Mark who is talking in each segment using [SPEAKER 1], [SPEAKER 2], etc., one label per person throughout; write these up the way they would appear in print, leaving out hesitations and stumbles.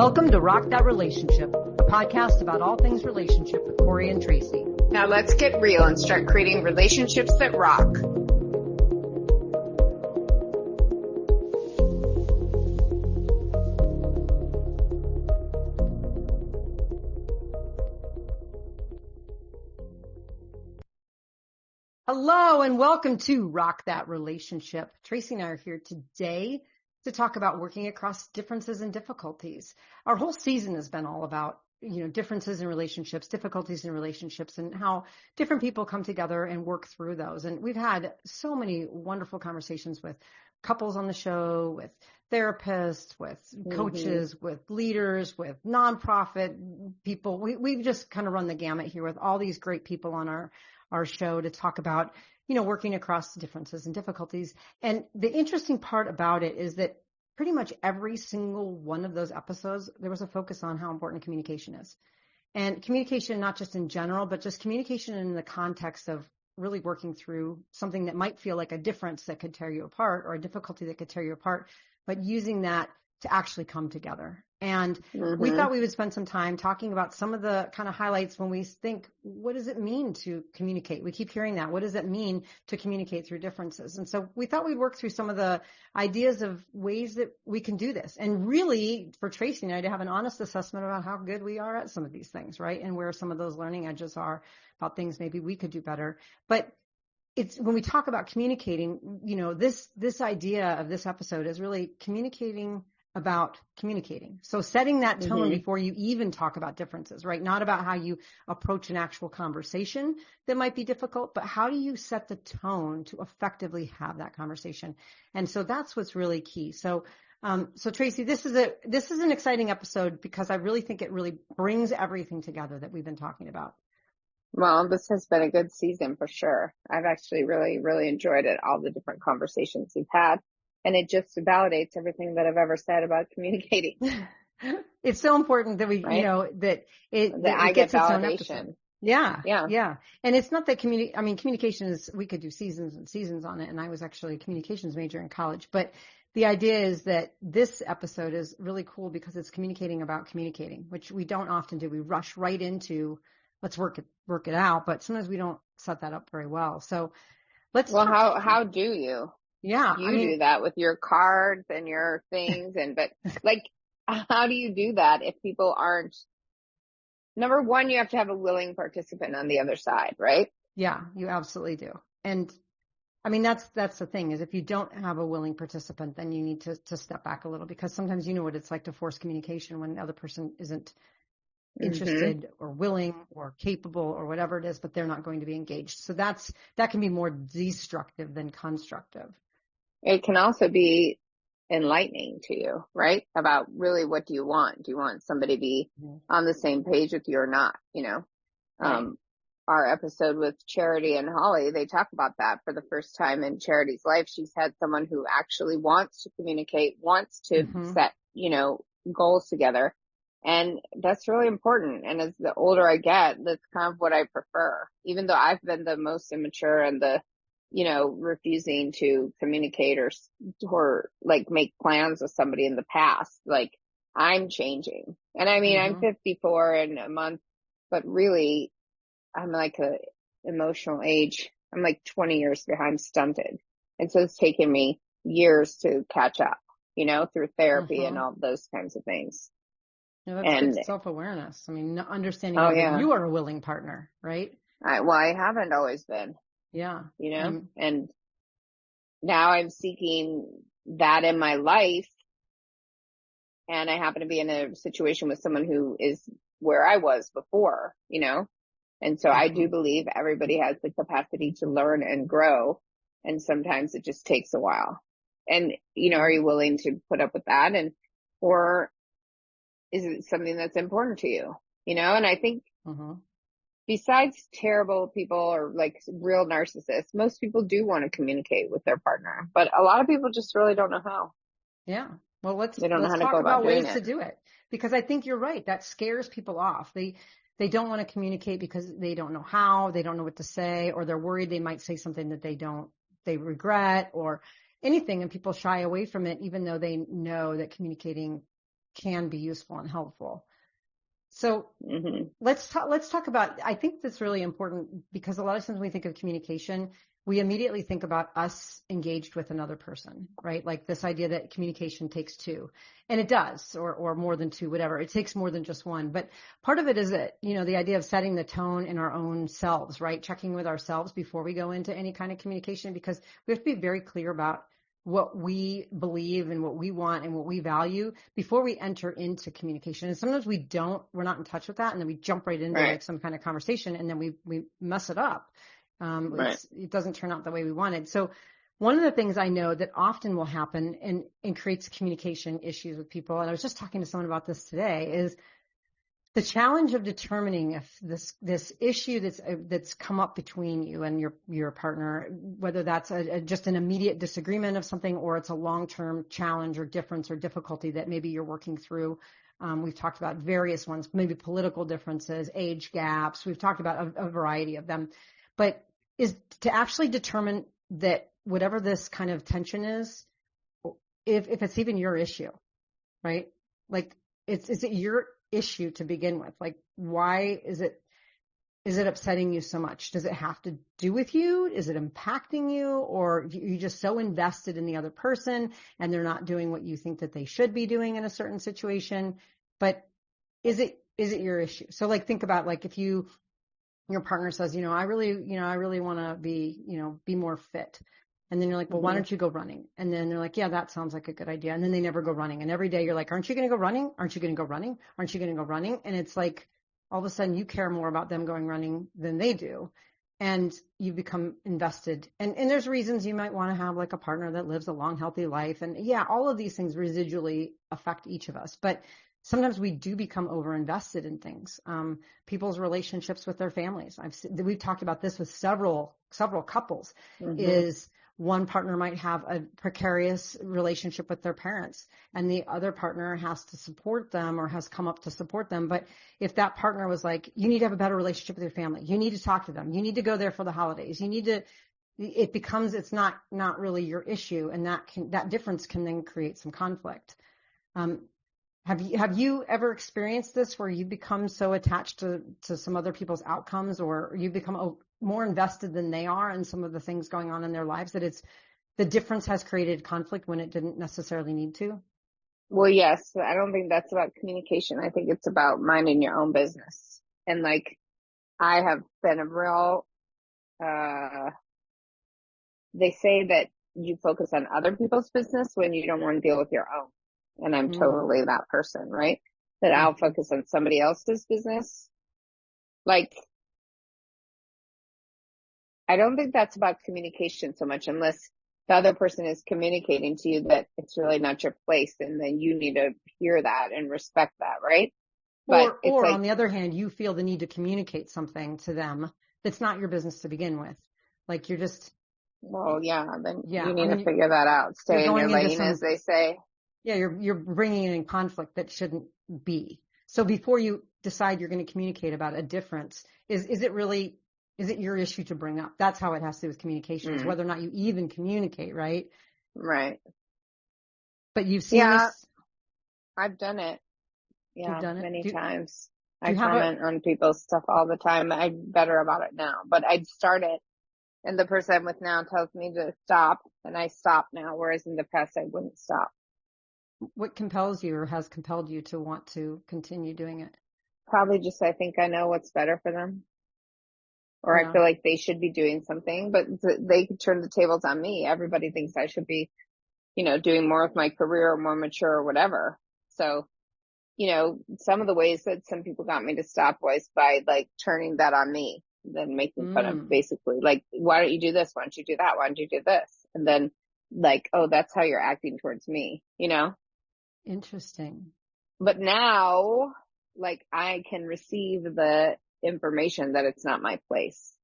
[SPEAKER 1] Welcome to Rock That Relationship, a podcast about all things relationship with Corey and Tracy.
[SPEAKER 2] Now let's get real and start creating relationships that rock.
[SPEAKER 1] Hello and welcome to Rock That Relationship. Tracy and I are here today to talk about working across differences and difficulties. Our whole season has been all about, differences in relationships, difficulties in relationships, and how different people come together and work through those. And we've had so many wonderful conversations with couples on the show, with therapists, with coaches, with leaders, with nonprofit people. We've just kind of run the gamut here with all these great people on our show to talk about, working across differences and difficulties. And the interesting part about it is that pretty much every single one of those episodes, there was a focus on how important communication is. And communication, not just in general, but just communication in the context of really working through something that might feel like a difference that could tear you apart or a difficulty that could tear you apart, but using that to actually come together. And we thought we would spend some time talking about some of the kind of highlights when we think, what does it mean to communicate? We keep hearing that. What does it mean to communicate through differences? And so we thought we'd work through some of the ideas of ways that we can do this. And really, for Tracy and I to have an honest assessment about how good we are at some of these things, right? And where some of those learning edges are about things maybe we could do better. But it's when we talk about communicating, this idea of this episode is really communicating about communicating. So setting that tone before you even talk about differences, right? Not about how you approach an actual conversation that might be difficult, but how do you set the tone to effectively have that conversation? And so that's what's really key. So Tracy, this is an exciting episode because I really think it really brings everything together that we've been talking about.
[SPEAKER 2] Well, this has been a good season for sure. I've actually really, really enjoyed it, all the different conversations we've had. And it just validates everything that I've ever said about communicating.
[SPEAKER 1] It's so important that we,
[SPEAKER 2] right?
[SPEAKER 1] that
[SPEAKER 2] I get validation.
[SPEAKER 1] Yeah. And it's not that communication is, we could do seasons and seasons on it. And I was actually a communications major in college, but the idea is that this episode is really cool because it's communicating about communicating, which we don't often do. We rush right into, let's work it out, but sometimes we don't set that up very well. So
[SPEAKER 2] how do you?
[SPEAKER 1] Yeah.
[SPEAKER 2] You do that with your cards and your things but how do you do that if people aren't, number one, you have to have a willing participant on the other side, right?
[SPEAKER 1] Yeah, you absolutely do. And that's the thing is if you don't have a willing participant, then you need to step back a little because sometimes you know what it's like to force communication when the other person isn't interested or willing or capable or whatever it is, but they're not going to be engaged. So that can be more destructive than constructive.
[SPEAKER 2] It can also be enlightening to you, right? About really what do you want? Do you want somebody to be on the same page with you or not? Right. Our episode with Charity and Holly, they talk about that for the first time in Charity's life. She's had someone who actually wants to communicate, wants to set, goals together. And that's really important. And as the older I get, that's kind of what I prefer, even though I've been the most immature and the, refusing to communicate or like make plans with somebody in the past. Like I'm changing. And I'm 54 in a month, but really I'm like a emotional age. I'm like 20 years behind stunted. And so it's taken me years to catch up, through therapy and all those kinds of things.
[SPEAKER 1] Yeah, that's good self-awareness. Understanding that you are a willing partner, right?
[SPEAKER 2] I haven't always been.
[SPEAKER 1] Yeah.
[SPEAKER 2] And now I'm seeking that in my life. And I happen to be in a situation with someone who is where I was before, and so I do believe everybody has the capacity to learn and grow. And sometimes it just takes a while. And, are you willing to put up with that? Or is it something that's important to you? And I think besides terrible people or like real narcissists, most people do want to communicate with their partner, but a lot of people just really don't know how.
[SPEAKER 1] Yeah. Well, let's
[SPEAKER 2] talk
[SPEAKER 1] about ways to do it because I think you're right. That scares people off. They don't want to communicate because they don't know how, they don't know what to say, or they're worried they might say something that they regret or anything. And people shy away from it, even though they know that communicating can be useful and helpful. So
[SPEAKER 2] Mm-hmm.
[SPEAKER 1] let's talk about, I think that's really important because a lot of times when we think of communication, we immediately think about us engaged with another person, right? Like this idea that communication takes two, and it does, or more than two, whatever. It takes more than just one. But part of it is that, the idea of setting the tone in our own selves, right? Checking with ourselves before we go into any kind of communication, because we have to be very clear about what we believe and what we want and what we value before we enter into communication. And sometimes we're not in touch with that. And then we jump right into like some kind of conversation, and then we mess it up. It doesn't turn out the way we wanted. So one of the things I know that often will happen and creates communication issues with people, and I was just talking to someone about this today, is the challenge of determining if this issue that's come up between you and your partner, whether that's just an immediate disagreement of something, or it's a long-term challenge or difference or difficulty that maybe you're working through. We've talked about various ones, maybe political differences, age gaps. We've talked about a variety of them, but is to actually determine that whatever this kind of tension is, if it's even your issue, right? Like, is it your issue to begin with? Like, why is it upsetting you so much? Does it have to do with you? Is it impacting you? Or you're just so invested in the other person and they're not doing what you think that they should be doing in a certain situation? But is it your issue? So like, think about like if your partner says, I really want to be more fit. And then you're like, well, why don't you go running? And then they're like, yeah, that sounds like a good idea. And then they never go running. And every day you're like, aren't you going to go running? Aren't you going to go running? Aren't you going to go running? And it's like, all of a sudden you care more about them going running than they do. And you become invested. And there's reasons you might want to have like a partner that lives a long, healthy life. And yeah, all of these things residually affect each of us. But sometimes we do become over-invested in things. People's relationships with their families. We've talked about this with several couples, is one partner might have a precarious relationship with their parents and the other partner has to support them or has come up to support them. But if that partner was like, you need to have a better relationship with your family, you need to talk to them, you need to go there for the holidays, it's not really your issue. And that difference can then create some conflict. Have you ever experienced this where you become so attached to some other people's outcomes, or you become more invested than they are in some of the things going on in their lives, that the difference has created conflict when it didn't necessarily need to?
[SPEAKER 2] Well, yes, I don't think that's about communication. I think it's about minding your own business. And like, I have been a real, they say that you focus on other people's business when you don't want to deal with your own. And I'm totally that person, right? That I'll focus on somebody else's business. Like, I don't think that's about communication so much, unless the other person is communicating to you that it's really not your place, and then you need to hear that and respect that, right?
[SPEAKER 1] But or like, on the other hand, you feel the need to communicate something to them that's not your business to begin with. Like, you're just...
[SPEAKER 2] Well, yeah, then you need to figure that out. Stay in your lane, as they say.
[SPEAKER 1] Yeah, you're bringing in conflict that shouldn't be. So before you decide you're going to communicate about a difference, is it your issue to bring up? That's how it has to do with communication, is whether or not you even communicate, right?
[SPEAKER 2] Right.
[SPEAKER 1] But you've seen this?
[SPEAKER 2] I've done it. Yeah,
[SPEAKER 1] done it?
[SPEAKER 2] Many times. I comment on people's stuff all the time. I'm better about it now, but I'd start it, and the person I'm with now tells me to stop, and I stop now, whereas in the past I wouldn't stop.
[SPEAKER 1] What compels you or has compelled you to want to continue doing it?
[SPEAKER 2] Probably just, I think I know what's better for them. Or I feel like they should be doing something, but they could turn the tables on me. Everybody thinks I should be, doing more with my career or more mature or whatever. So, some of the ways that some people got me to stop was by like turning that on me, then making fun of, basically like, why don't you do this? Why don't you do that? Why don't you do this? And then like, oh, that's how you're acting towards me,
[SPEAKER 1] Interesting.
[SPEAKER 2] But now, like, I can receive the information that it's not my place.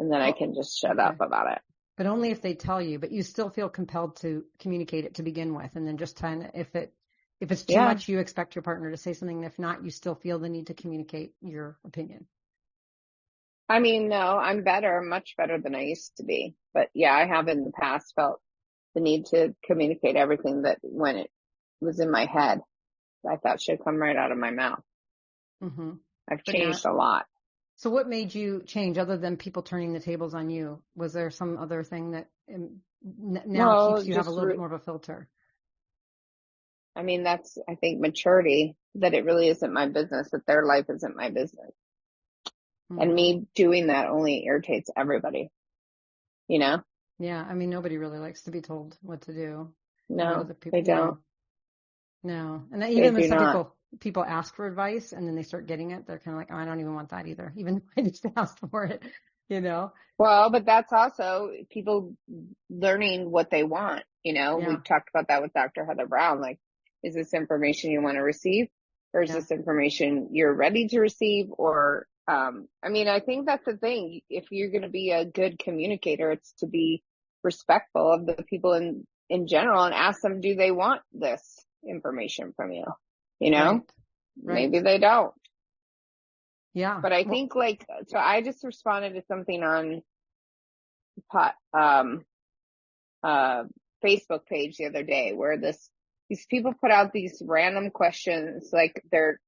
[SPEAKER 2] And then I can just shut up about it.
[SPEAKER 1] But only if they tell you, but you still feel compelled to communicate it to begin with. And then just if it's too much, you expect your partner to say something. If not, you still feel the need to communicate your opinion.
[SPEAKER 2] I mean, no, I'm better, much better than I used to be. But yeah, I have in the past felt the need to communicate everything that when it was in my head. I thought should come right out of my mouth.
[SPEAKER 1] Mm-hmm.
[SPEAKER 2] I've
[SPEAKER 1] But now,
[SPEAKER 2] changed a lot.
[SPEAKER 1] so what made you change other than people turning the tables on you? Was there some other thing that now
[SPEAKER 2] Well,
[SPEAKER 1] keeps you have a little bit more of a filter?
[SPEAKER 2] I mean, that's, I think, maturity, that it really isn't my business, that their life isn't my business. And
[SPEAKER 1] Mm-hmm.
[SPEAKER 2] me doing that only irritates everybody, you know?
[SPEAKER 1] Yeah. I mean, nobody really likes to be told what to do or what
[SPEAKER 2] No,
[SPEAKER 1] other people,
[SPEAKER 2] they don't.
[SPEAKER 1] no. And then
[SPEAKER 2] They
[SPEAKER 1] even when
[SPEAKER 2] do
[SPEAKER 1] some
[SPEAKER 2] not.
[SPEAKER 1] people ask for advice and then they start getting it, they're kind of like, oh, I don't even want that either. Even though I just asked for it, you know?
[SPEAKER 2] Well, but that's also people learning what they want. You know,
[SPEAKER 1] Yeah.
[SPEAKER 2] we've talked about that with Dr. Heather Brown. Like, is this information you want to receive, or is
[SPEAKER 1] Yeah.
[SPEAKER 2] this information you're ready to receive? Or, I mean, I think that's the thing. If you're going to be a good communicator, it's to be respectful of the people in general and ask them, do they want this information from you? You know,
[SPEAKER 1] Right.
[SPEAKER 2] maybe
[SPEAKER 1] Right.
[SPEAKER 2] they don't.
[SPEAKER 1] Yeah.
[SPEAKER 2] But I
[SPEAKER 1] Well,
[SPEAKER 2] think like, so I just responded to something on pot, uh, Facebook page the other day where these people put out these random questions. Like there's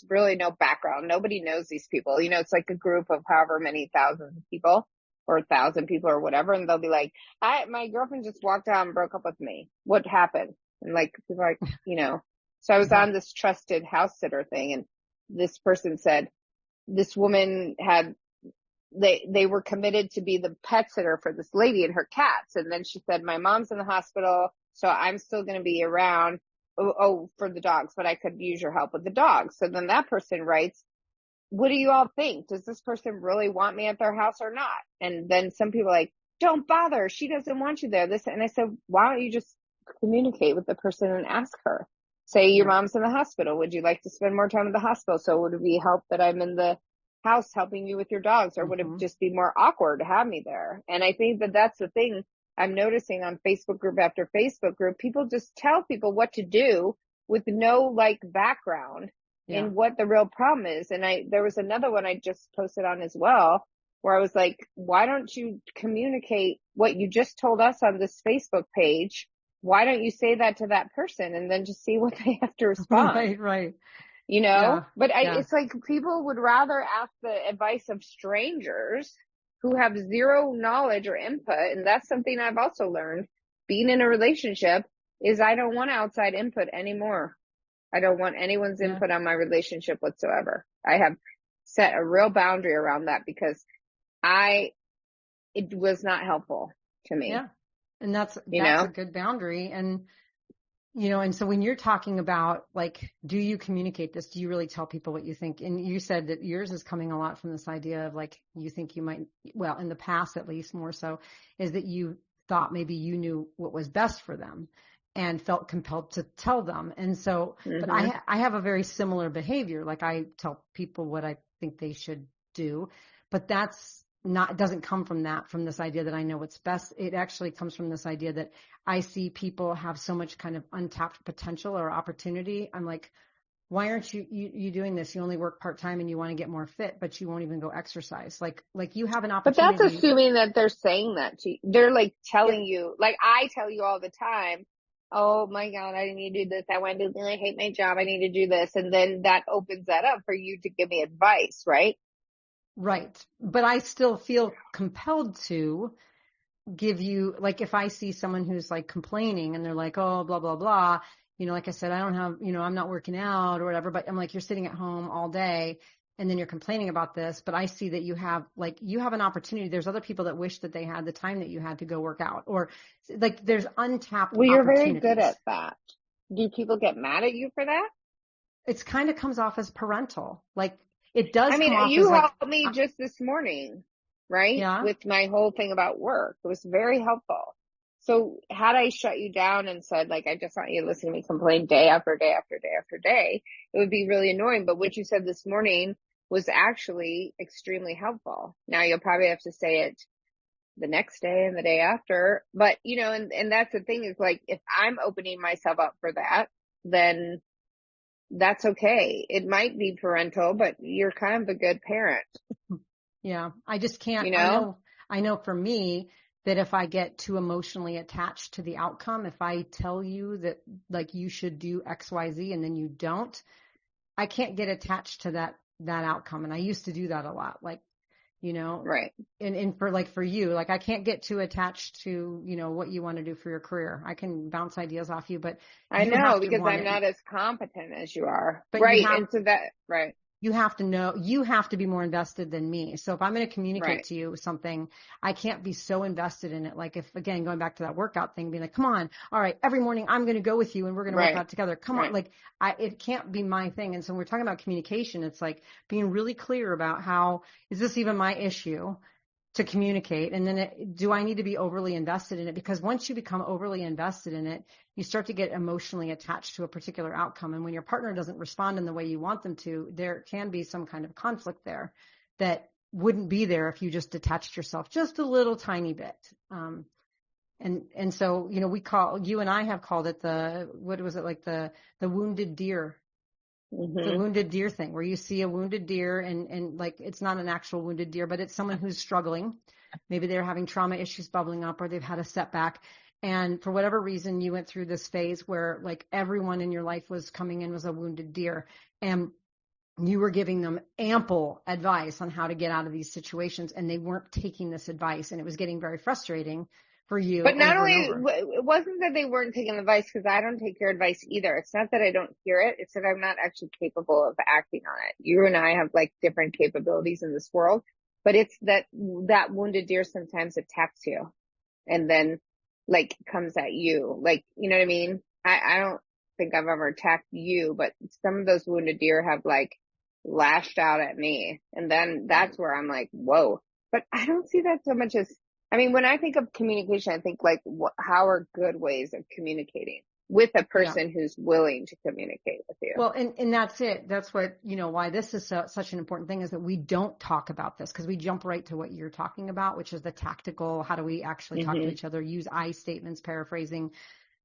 [SPEAKER 2] really no background. Nobody knows these people. You know, it's like a group of however many thousands of people or 1,000 people or whatever. And they'll be like, my girlfriend just walked out and broke up with me. What happened? And like, people are like, you know, so I was
[SPEAKER 1] yeah.
[SPEAKER 2] on this trusted house sitter thing, and this person said this woman had they were committed to be the pet sitter for this lady and her cats. And then she said, my mom's in the hospital, so I'm still going to be around. For the dogs, but I could use your help with the dogs. So then that person writes, what do you all think? Does this person really want me at their house or not? And then some people are like, don't bother. She doesn't want you there. And I said, why don't you just communicate with the person and ask her? Say your
[SPEAKER 1] Yeah.
[SPEAKER 2] mom's in the hospital. Would you like to spend more time in the hospital? So would it be help that I'm in the house helping you with your dogs, or would it
[SPEAKER 1] Mm-hmm.
[SPEAKER 2] just be more awkward to have me there? And I think that that's the thing I'm noticing on Facebook group after Facebook group. People just tell people what to do with no like background
[SPEAKER 1] Yeah.
[SPEAKER 2] in what the real problem is. And there was another one I just posted on as well, where I was like, why don't you communicate what you just told us on this Facebook page? Why don't you say that to that person and then just see what they have to respond?
[SPEAKER 1] Right. Right.
[SPEAKER 2] You know,
[SPEAKER 1] Yeah.
[SPEAKER 2] but
[SPEAKER 1] Yeah.
[SPEAKER 2] it's like people would rather ask the advice of strangers who have zero knowledge or input. And that's something I've also learned being in a relationship is I don't want outside input anymore. I don't want anyone's
[SPEAKER 1] Yeah.
[SPEAKER 2] input on my relationship whatsoever. I have set a real boundary around that because it was not helpful to me,
[SPEAKER 1] Yeah. And that's
[SPEAKER 2] you
[SPEAKER 1] a
[SPEAKER 2] know?
[SPEAKER 1] good boundary. And and so when you're talking about like, do you communicate this? Do you really tell people what you think? And you said that yours is coming a lot from this idea of like, you think you might, well, in the past, at least more so, is that you thought maybe you knew what was best for them and felt compelled to tell them. And so, but
[SPEAKER 2] Hmm.
[SPEAKER 1] I have a very similar behavior. Like I tell people what I think they should do, but it doesn't come from this idea that I know what's best. It actually comes from this idea that I see people have so much kind of untapped potential or opportunity. I'm like, why aren't you doing this? You only work part-time and you want to get more fit, but you won't even go exercise. Like you have an
[SPEAKER 2] But that's
[SPEAKER 1] opportunity.
[SPEAKER 2] assuming that they're saying that to you. They're like
[SPEAKER 1] Yeah,
[SPEAKER 2] telling you, like I tell you all the time, oh my God, I need to do this. I want to do this. I hate my job. I need to do this. And then that opens that up for you to give me advice, right?
[SPEAKER 1] right. But I still feel compelled to give you, like, if I see someone who's like complaining and they're like, oh, blah, blah, blah, like I said, I don't have, I'm not working out or whatever, but I'm like, you're sitting at home all day and then you're complaining about this, but I see that you have an opportunity. There's other people that wish that they had the time that you had to go work out, or like there's untapped
[SPEAKER 2] Well, you're very good
[SPEAKER 1] opportunities.
[SPEAKER 2] at that. Do people get mad at you for that?
[SPEAKER 1] It's kind of comes off as parental. Like it does
[SPEAKER 2] I mean,
[SPEAKER 1] come off as
[SPEAKER 2] you
[SPEAKER 1] like,
[SPEAKER 2] helped me just this morning, right?
[SPEAKER 1] yeah,
[SPEAKER 2] With my whole thing about work. It was very helpful. So had I shut you down and said, like, I just want you to listen to me complain day after day after day after day, it would be really annoying. But what you said this morning was actually extremely helpful. Now you'll probably have to say it the next day and the day after. But, and that's the thing is like, if I'm opening myself up for that, then that's okay. It might be parental, but you're kind of a good parent,
[SPEAKER 1] yeah, I just can't,
[SPEAKER 2] you know?
[SPEAKER 1] I know for me, that if I get too emotionally attached to the outcome, if I tell you that like you should do X, Y, Z, and then you don't, I can't get attached to that outcome. And I used to do that a lot, like,
[SPEAKER 2] Right.
[SPEAKER 1] And for you, like I can't get too attached to, what you want to do for your career. I can bounce ideas off you, but
[SPEAKER 2] I
[SPEAKER 1] you
[SPEAKER 2] know,
[SPEAKER 1] have to
[SPEAKER 2] because
[SPEAKER 1] want
[SPEAKER 2] I'm
[SPEAKER 1] it.
[SPEAKER 2] not as competent as you are.
[SPEAKER 1] But
[SPEAKER 2] Right. And so that, right.
[SPEAKER 1] you have to know, you have to be more invested than me. So if I'm going to communicate
[SPEAKER 2] Right.
[SPEAKER 1] to you something, I can't be so invested in it. Like if, again, going back to that workout thing, being like, come on, all right, every morning I'm going to go with you and we're going to work
[SPEAKER 2] Right.
[SPEAKER 1] out together. Come on. Like it can't be my thing. And so when we're talking about communication, it's like being really clear about how, is this even my issue to communicate? And then do I need to be overly invested in it? Because once you become overly invested in it, you start to get emotionally attached to a particular outcome. And when your partner doesn't respond in the way you want them to, there can be some kind of conflict there that wouldn't be there if you just detached yourself just a little tiny bit. And so, you and I have called it what was it, like the wounded deer. The wounded deer thing, where you see a wounded deer and like it's not an actual wounded deer, but it's someone who's struggling. Maybe they're having trauma issues bubbling up, or they've had a setback. And for whatever reason, you went through this phase where like everyone in your life was coming in was a wounded deer, and you were giving them ample advice on how to get out of these situations, and they weren't taking this advice, and it was getting very frustrating for you.
[SPEAKER 2] But not
[SPEAKER 1] over
[SPEAKER 2] only,
[SPEAKER 1] and over.
[SPEAKER 2] it wasn't that they weren't taking advice, because I don't take your advice either. It's not that I don't hear it. It's that I'm not actually capable of acting on it. You and I have like different capabilities in this world, but it's that wounded deer sometimes attacks you and then like comes at you. Like, you know what I mean? I don't think I've ever attacked you, but some of those wounded deer have like lashed out at me. And then that's where I'm like, whoa. But I don't see that so much as, I mean, when I think of communication, I think like, how are good ways of communicating with a person who's willing to communicate with you?
[SPEAKER 1] Well, and that's it. That's what, why this is such an important thing, is that we don't talk about this, because we jump right to what you're talking about, which is the tactical, how do we actually talk to each other, use I statements, paraphrasing,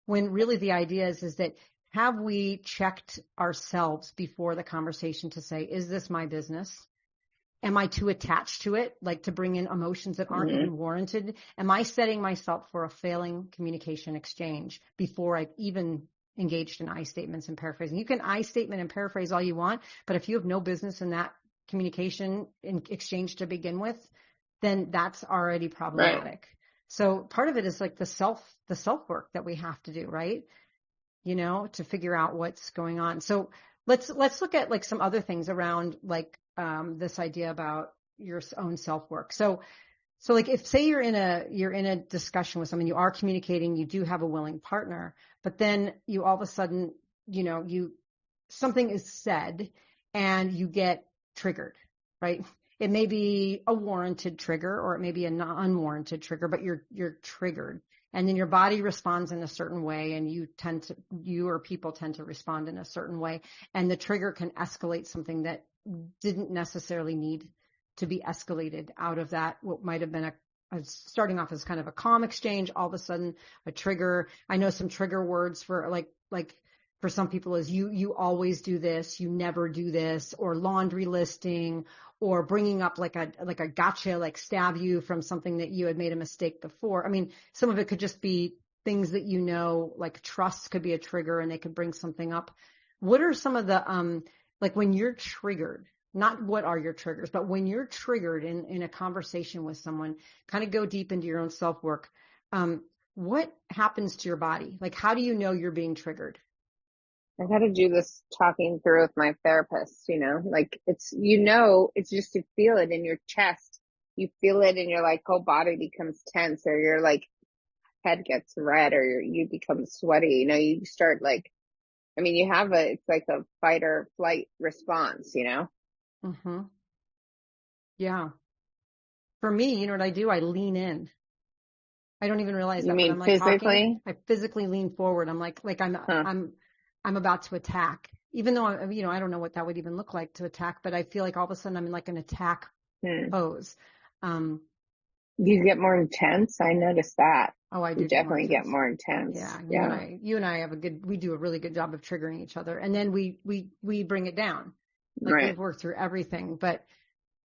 [SPEAKER 1] when really the idea is that have we checked ourselves before the conversation to say, is this my business? Am I too attached to it, like to bring in emotions that aren't even warranted? Am I setting myself for a failing communication exchange before I've even engaged in I statements and paraphrasing? You can I statement and paraphrase all you want, but if you have no business in that communication in exchange to begin with, then that's already problematic. Right. So part of it is like the self work that we have to do, right? To figure out what's going on. So let's look at like some other things around like this idea about your own self-work. So like if say you're in a discussion with someone, you are communicating, you do have a willing partner, but then you all of a sudden, something is said and you get triggered, right? It may be a warranted trigger or it may be an unwarranted trigger, but you're triggered. And then your body responds in a certain way, and you or people tend to respond in a certain way. And the trigger can escalate something that didn't necessarily need to be escalated out of that, what might have been a starting off as kind of a calm exchange, all of a sudden a trigger. I know some trigger words for like for some people is you always do this, you never do this, or laundry listing, or bringing up like a gotcha, like stab you from something that you had made a mistake before. I mean, some of it could just be things that like trust could be a trigger and they could bring something up. What are some of the like when you're triggered, not what are your triggers, but when you're triggered in a conversation with someone, kind of go deep into your own self-work. What happens to your body? Like, how do you know you're being triggered?
[SPEAKER 2] I've had to do this talking through with my therapist, like it's just you feel it in your chest. You feel it and your like whole body becomes tense, or your like head gets red, or you become sweaty. You start like, I mean, it's like a fight or flight response,
[SPEAKER 1] Mm-hmm. Yeah. For me, you know what I do? I lean in. I don't even realize that when I'm like
[SPEAKER 2] physically?
[SPEAKER 1] Talking, I physically lean forward. I'm like I'm about to attack, even though I don't know what that would even look like to attack, but I feel like all of a sudden I'm in like an attack pose.
[SPEAKER 2] You get more intense. I noticed that.
[SPEAKER 1] Oh, I do.
[SPEAKER 2] You definitely get more intense.
[SPEAKER 1] Yeah. You and I have we do a really good job of triggering each other, and then we bring it down. Like we've worked through everything, but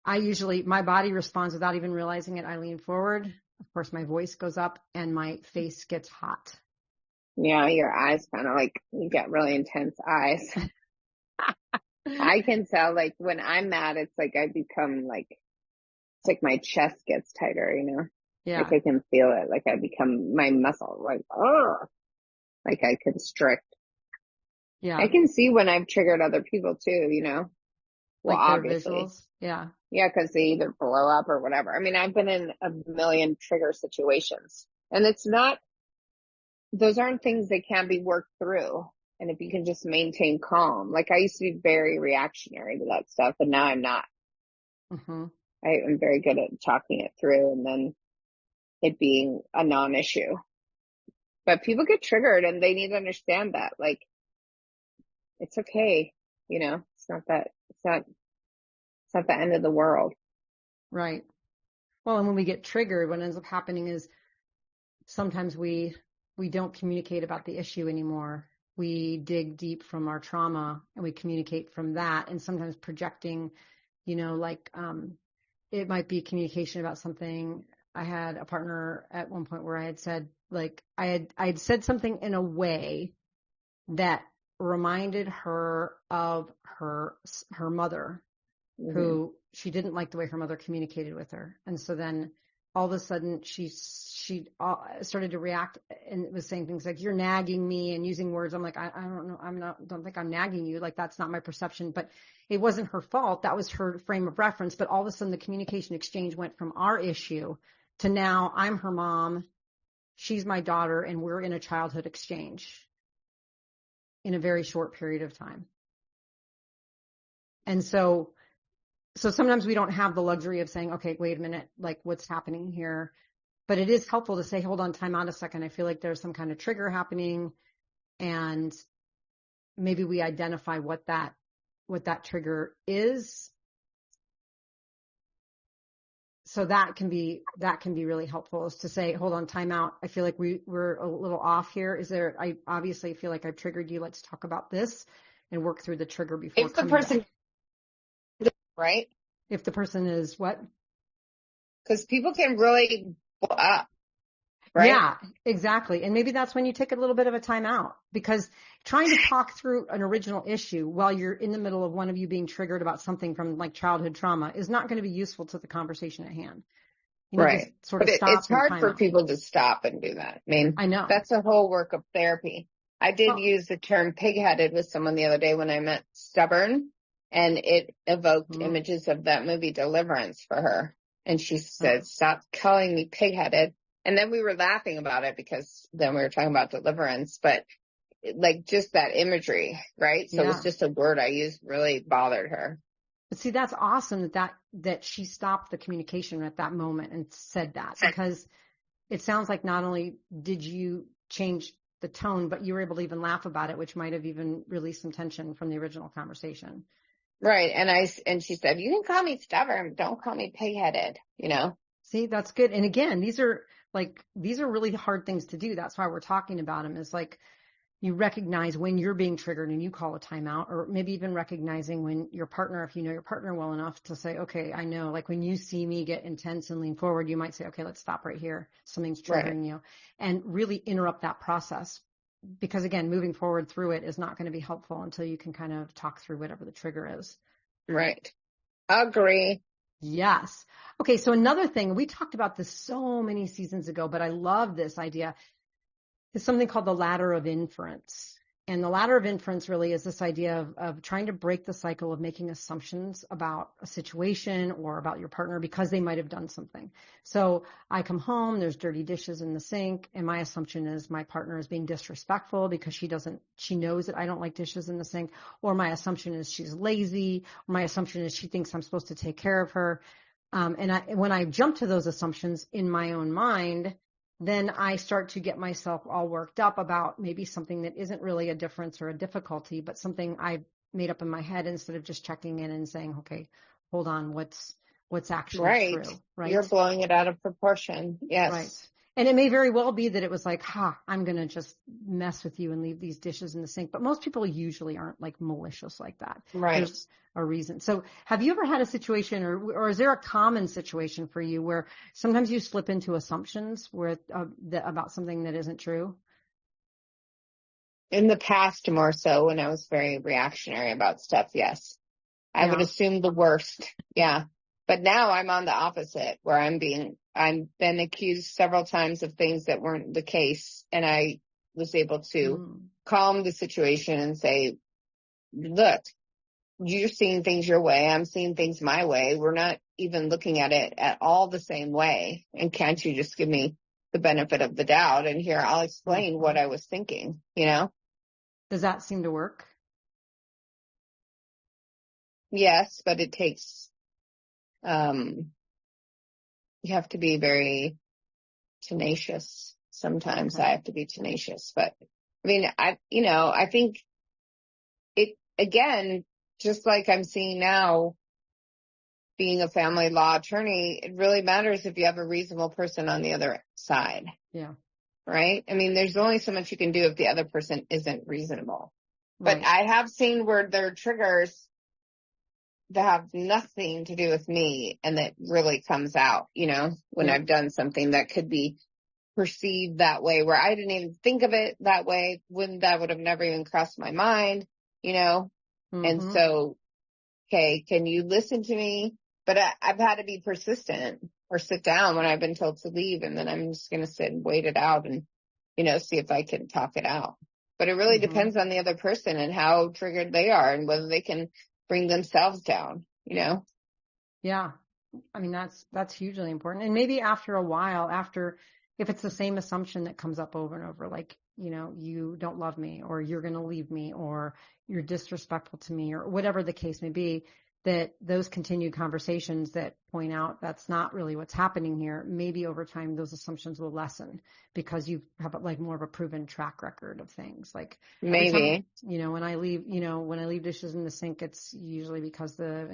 [SPEAKER 1] my body responds without even realizing it. I lean forward. of course, my voice goes up and my face gets hot.
[SPEAKER 2] Yeah, your eyes kind of like, you get really intense eyes. I can tell, like, when I'm mad, it's like I become like, it's like my chest gets tighter, you know?
[SPEAKER 1] Yeah.
[SPEAKER 2] Like I can feel it. Like I become my muscle, like, oh, like I constrict.
[SPEAKER 1] Yeah.
[SPEAKER 2] I can see when I've triggered other people too, you know? Well,
[SPEAKER 1] Like their
[SPEAKER 2] obviously.
[SPEAKER 1] visuals. Yeah.
[SPEAKER 2] Yeah, because they either blow up or whatever. I mean, I've been in a million trigger situations, and it's not, those aren't things that can be worked through. And if you can just maintain calm, like I used to be very reactionary to that stuff, and now I'm not.
[SPEAKER 1] Mm-hmm.
[SPEAKER 2] I am very good at talking it through and then it being a non-issue. But people get triggered and they need to understand that, like, it's okay. You know, it's not the end of the world.
[SPEAKER 1] Right. Well, and when we get triggered, what ends up happening is sometimes we don't communicate about the issue anymore. We dig deep from our trauma and we communicate from that, and sometimes projecting, you know, like it might be communication about something. I had a partner at one point where I had said, like, I had said something in a way that reminded her of her mother,
[SPEAKER 2] Mm-hmm.
[SPEAKER 1] who she didn't like the way her mother communicated with her. And so then all of a sudden she started to react and was saying things like, you're nagging me, and using words. I'm like, I don't know. Don't think I'm nagging you. Like, that's not my perception, but it wasn't her fault. That was her frame of reference. But all of a sudden the communication exchange went from our issue to now I'm her mom, she's my daughter, and we're in a childhood exchange in a very short period of time. And so sometimes we don't have the luxury of saying, okay, wait a minute, like, what's happening here? But it is helpful to say, hold on, time out a second. I feel like there's some kind of trigger happening, and maybe we identify what that trigger is. So that can be really helpful, is to say, hold on, time out. I feel like we're a little off here. I obviously feel like I've triggered you. Let's talk about this and work through the trigger before
[SPEAKER 2] If the
[SPEAKER 1] coming
[SPEAKER 2] person,
[SPEAKER 1] back.
[SPEAKER 2] right?
[SPEAKER 1] If the person is what?
[SPEAKER 2] Because people can really blow up, right?
[SPEAKER 1] Yeah, exactly. And maybe that's when you take a little bit of a time out, because trying to talk through an original issue while you're in the middle of one of you being triggered about something from like childhood trauma is not going to be useful to the conversation at hand. You need
[SPEAKER 2] Right.
[SPEAKER 1] to sort
[SPEAKER 2] But
[SPEAKER 1] of stop
[SPEAKER 2] it's
[SPEAKER 1] and
[SPEAKER 2] hard
[SPEAKER 1] time
[SPEAKER 2] for
[SPEAKER 1] out.
[SPEAKER 2] people to stop and do that. I mean,
[SPEAKER 1] I know.
[SPEAKER 2] that's a whole work of therapy. I did use the term pig-headed with someone the other day when I meant stubborn, and it evoked images of that movie Deliverance for her. And she said, stop calling me pig-headed. And then we were laughing about it because then we were talking about Deliverance, but like just that imagery, right? So it was just a word I used, really bothered her.
[SPEAKER 1] But see, that's awesome that she stopped the communication at that moment and said that, because it sounds like not only did you change the tone, but you were able to even laugh about it, which might have even released some tension from the original conversation.
[SPEAKER 2] Right. And she said, you can call me stubborn, but don't call me pig-headed, you know?
[SPEAKER 1] See, that's good. And again, these are really hard things to do. That's why we're talking about them, is like, you recognize when you're being triggered and you call a timeout, or maybe even recognizing when your partner, if you know your partner well enough to say, okay, I know, like, when you see me get intense and lean forward, you might say, okay, let's stop right here. Something's triggering you, and really interrupt that process. Because again, moving forward through it is not going to be helpful until you can kind of talk through whatever the trigger is.
[SPEAKER 2] Right. Agree.
[SPEAKER 1] Yes. Okay. So another thing, we talked about this so many seasons ago, but I love this idea, is something called the ladder of inference. And the ladder of inference really is this idea of trying to break the cycle of making assumptions about a situation or about your partner because they might have done something. So I come home, there's dirty dishes in the sink, and my assumption is my partner is being disrespectful because she knows that I don't like dishes in the sink, or my assumption is she's lazy, or my assumption is she thinks I'm supposed to take care of her. When I jump to those assumptions in my own mind, then I start to get myself all worked up about maybe something that isn't really a difference or a difficulty, but something I made up in my head, instead of just checking in and saying, okay, hold on, what's actually true, right?
[SPEAKER 2] You're blowing it out of proportion. Yes.
[SPEAKER 1] Right. And it may very well be that it was like, I'm going to just mess with you and leave these dishes in the sink. But most people usually aren't like malicious like that.
[SPEAKER 2] Right.
[SPEAKER 1] There's a reason. So have you ever had a situation or is there a common situation for you where sometimes you slip into assumptions where about something that isn't true?
[SPEAKER 2] In the past, more so when I was very reactionary about stuff. Yes. I would assume the worst. Yeah. But now I'm on the opposite where I've been accused several times of things that weren't the case. And I was able to calm the situation and say, look, you're seeing things your way. I'm seeing things my way. We're not even looking at it at all the same way. And can't you just give me the benefit of the doubt? And here I'll explain what I was thinking, you know?
[SPEAKER 1] Does that seem to work?
[SPEAKER 2] Yes, but it takes, you have to be very tenacious. Sometimes I have to be tenacious, but I mean, I think it, again, just like I'm seeing now being a family law attorney, it really matters if you have a reasonable person on the other side.
[SPEAKER 1] Yeah.
[SPEAKER 2] Right. I mean, there's only so much you can do if the other person isn't reasonable,
[SPEAKER 1] Right.
[SPEAKER 2] But I have seen where there are triggers that have nothing to do with me and that really comes out, when I've done something that could be perceived that way where I didn't even think of it that way, when that would have never even crossed my mind, and so, okay, can you listen to me? But I've had to be persistent or sit down when I've been told to leave, and then I'm just going to sit and wait it out and, see if I can talk it out. But it really depends on the other person and how triggered they are and whether they can bring themselves down,
[SPEAKER 1] Yeah. I mean, that's hugely important. And maybe after a while, if it's the same assumption that comes up over and over, like, you don't love me, or you're going to leave me, or you're disrespectful to me, or whatever the case may be, that those continued conversations that point out that's not really what's happening here, maybe over time those assumptions will lessen because you have like more of a proven track record of things. Like
[SPEAKER 2] maybe,
[SPEAKER 1] when I leave dishes in the sink, it's usually because the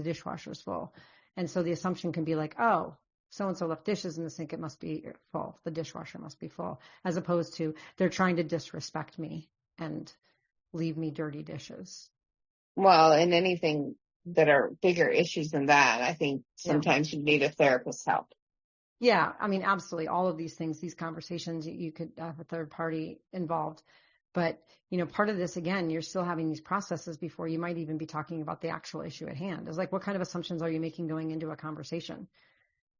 [SPEAKER 1] dishwasher is full. And so the assumption can be like, oh, so-and-so left dishes in the sink, it must be full. The dishwasher must be full, as opposed to they're trying to disrespect me and leave me dirty dishes.
[SPEAKER 2] Well, and anything that are bigger issues than that, I think sometimes you need a therapist's help.
[SPEAKER 1] Yeah, I mean, absolutely. All of these things, these conversations, you could have a third party involved. But, part of this, again, you're still having these processes before you might even be talking about the actual issue at hand. It's like, what kind of assumptions are you making going into a conversation,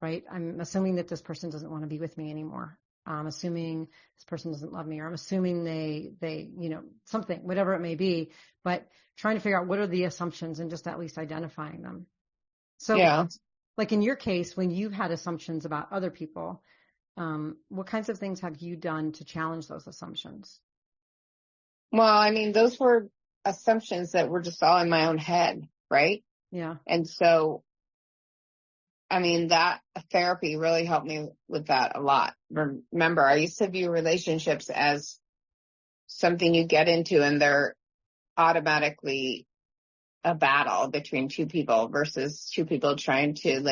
[SPEAKER 1] right? I'm assuming that this person doesn't want to be with me anymore. I'm assuming this person doesn't love me, or I'm assuming they, something, whatever it may be, but trying to figure out what are the assumptions and just at least identifying them. So like in your case, when you've had assumptions about other people, what kinds of things have you done to challenge those assumptions?
[SPEAKER 2] Well, I mean, those were assumptions that were just all in my own head, right?
[SPEAKER 1] Yeah.
[SPEAKER 2] And so, I mean, that therapy really helped me with that a lot. Remember, I used to view relationships as something you get into and they're automatically a battle between two people versus two people trying to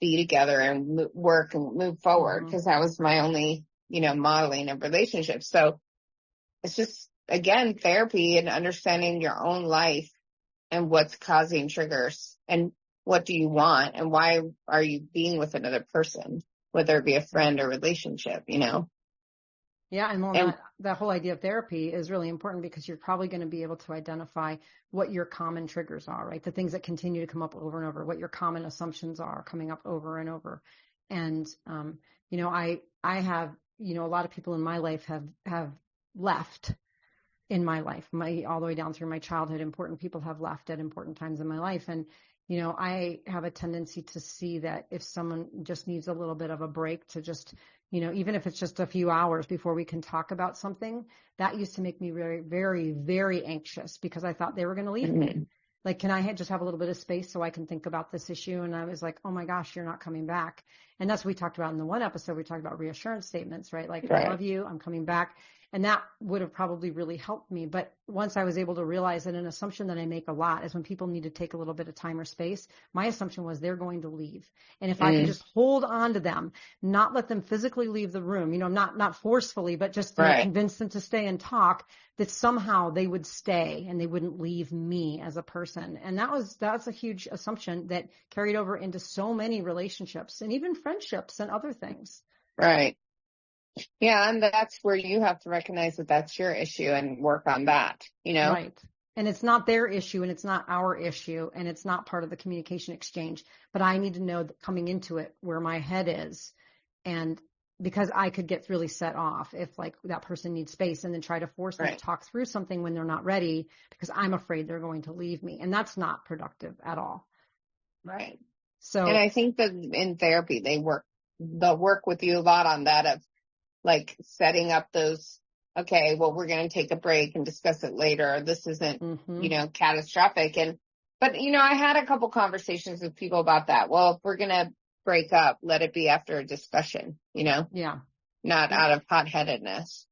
[SPEAKER 2] be together and work and move forward, because that was my only, modeling of relationships. So it's just, again, therapy and understanding your own life and what's causing triggers and what do you want and why are you being with another person, whether it be a friend or relationship,
[SPEAKER 1] Yeah. And that whole idea of therapy is really important because you're probably going to be able to identify what your common triggers are, right? The things that continue to come up over and over, what your common assumptions are coming up over and over. And, I have, a lot of people in my life have left in my life, all the way down through my childhood. Important people have left at important times in my life. And, I have a tendency to see that if someone just needs a little bit of a break to just, even if it's just a few hours before we can talk about something, that used to make me very, very, very anxious because I thought they were going to leave me. Like, can I just have a little bit of space so I can think about this issue? And I was like, oh my gosh, you're not coming back. And that's what we talked about in the one episode. We talked about reassurance statements, right? Like,
[SPEAKER 2] Right.
[SPEAKER 1] I love you, I'm coming back. And that would have probably really helped me. But once I was able to realize that an assumption that I make a lot is when people need to take a little bit of time or space, my assumption was they're going to leave. And if I could just hold on to them, not let them physically leave the room, not forcefully, but just convince them to stay and talk, that somehow they would stay and they wouldn't leave me as a person. And that's a huge assumption that carried over into so many relationships and even friendships and other things.
[SPEAKER 2] Right. Yeah. And that's where you have to recognize that that's your issue and work on that,
[SPEAKER 1] Right. And it's not their issue and it's not our issue and it's not part of the communication exchange, but I need to know that coming into it where my head is, and because I could get really set off if like that person needs space and then try to force them to talk through something when they're not ready because I'm afraid they're going to leave me. And that's not productive at all.
[SPEAKER 2] Right.
[SPEAKER 1] So,
[SPEAKER 2] and I think that in therapy, they'll work with you a lot on that of like setting up those, okay, well, we're going to take a break and discuss it later. This isn't, catastrophic. But I had a couple conversations with people about that. Well, if we're going to break up, let it be after a discussion, not out of hot-headedness,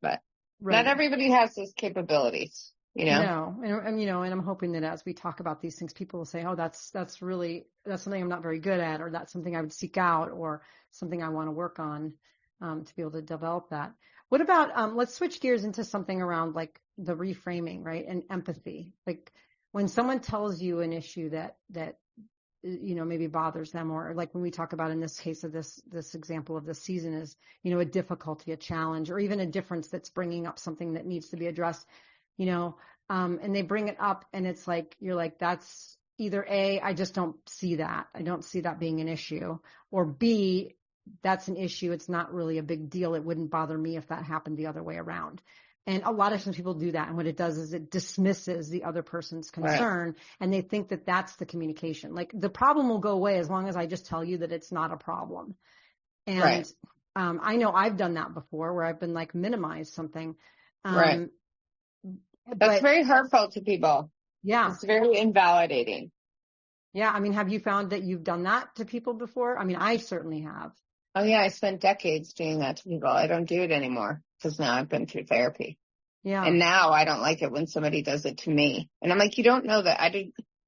[SPEAKER 2] but not everybody has those capabilities,
[SPEAKER 1] No. And I'm hoping that as we talk about these things, people will say, oh, that's something I'm not very good at, or that's something I would seek out, or something I want to work on, to be able to develop that. What about, let's switch gears into something around like the reframing, right? And empathy. Like when someone tells you an issue that maybe bothers them, or like when we talk about in this case of this example of this season is, a difficulty, a challenge, or even a difference that's bringing up something that needs to be addressed, and they bring it up and it's like, you're like, that's either A, I just don't see that. I don't see that being an issue, or B, that's an issue. It's not really a big deal. It wouldn't bother me if that happened the other way around. And a lot of times people do that. And what it does is it dismisses the other person's concern, and they think that that's the communication. Like the problem will go away as long as I just tell you that it's not a problem. And I know I've done that before where I've been like minimized something.
[SPEAKER 2] That's very hurtful to people.
[SPEAKER 1] Yeah.
[SPEAKER 2] It's very invalidating.
[SPEAKER 1] Yeah. I mean, have you found that you've done that to people before? I mean, I certainly have.
[SPEAKER 2] Oh yeah. I spent decades doing that to people. I don't do it anymore because now I've been through therapy.
[SPEAKER 1] Yeah.
[SPEAKER 2] And now I don't like it when somebody does it to me. And I'm like, you don't know that.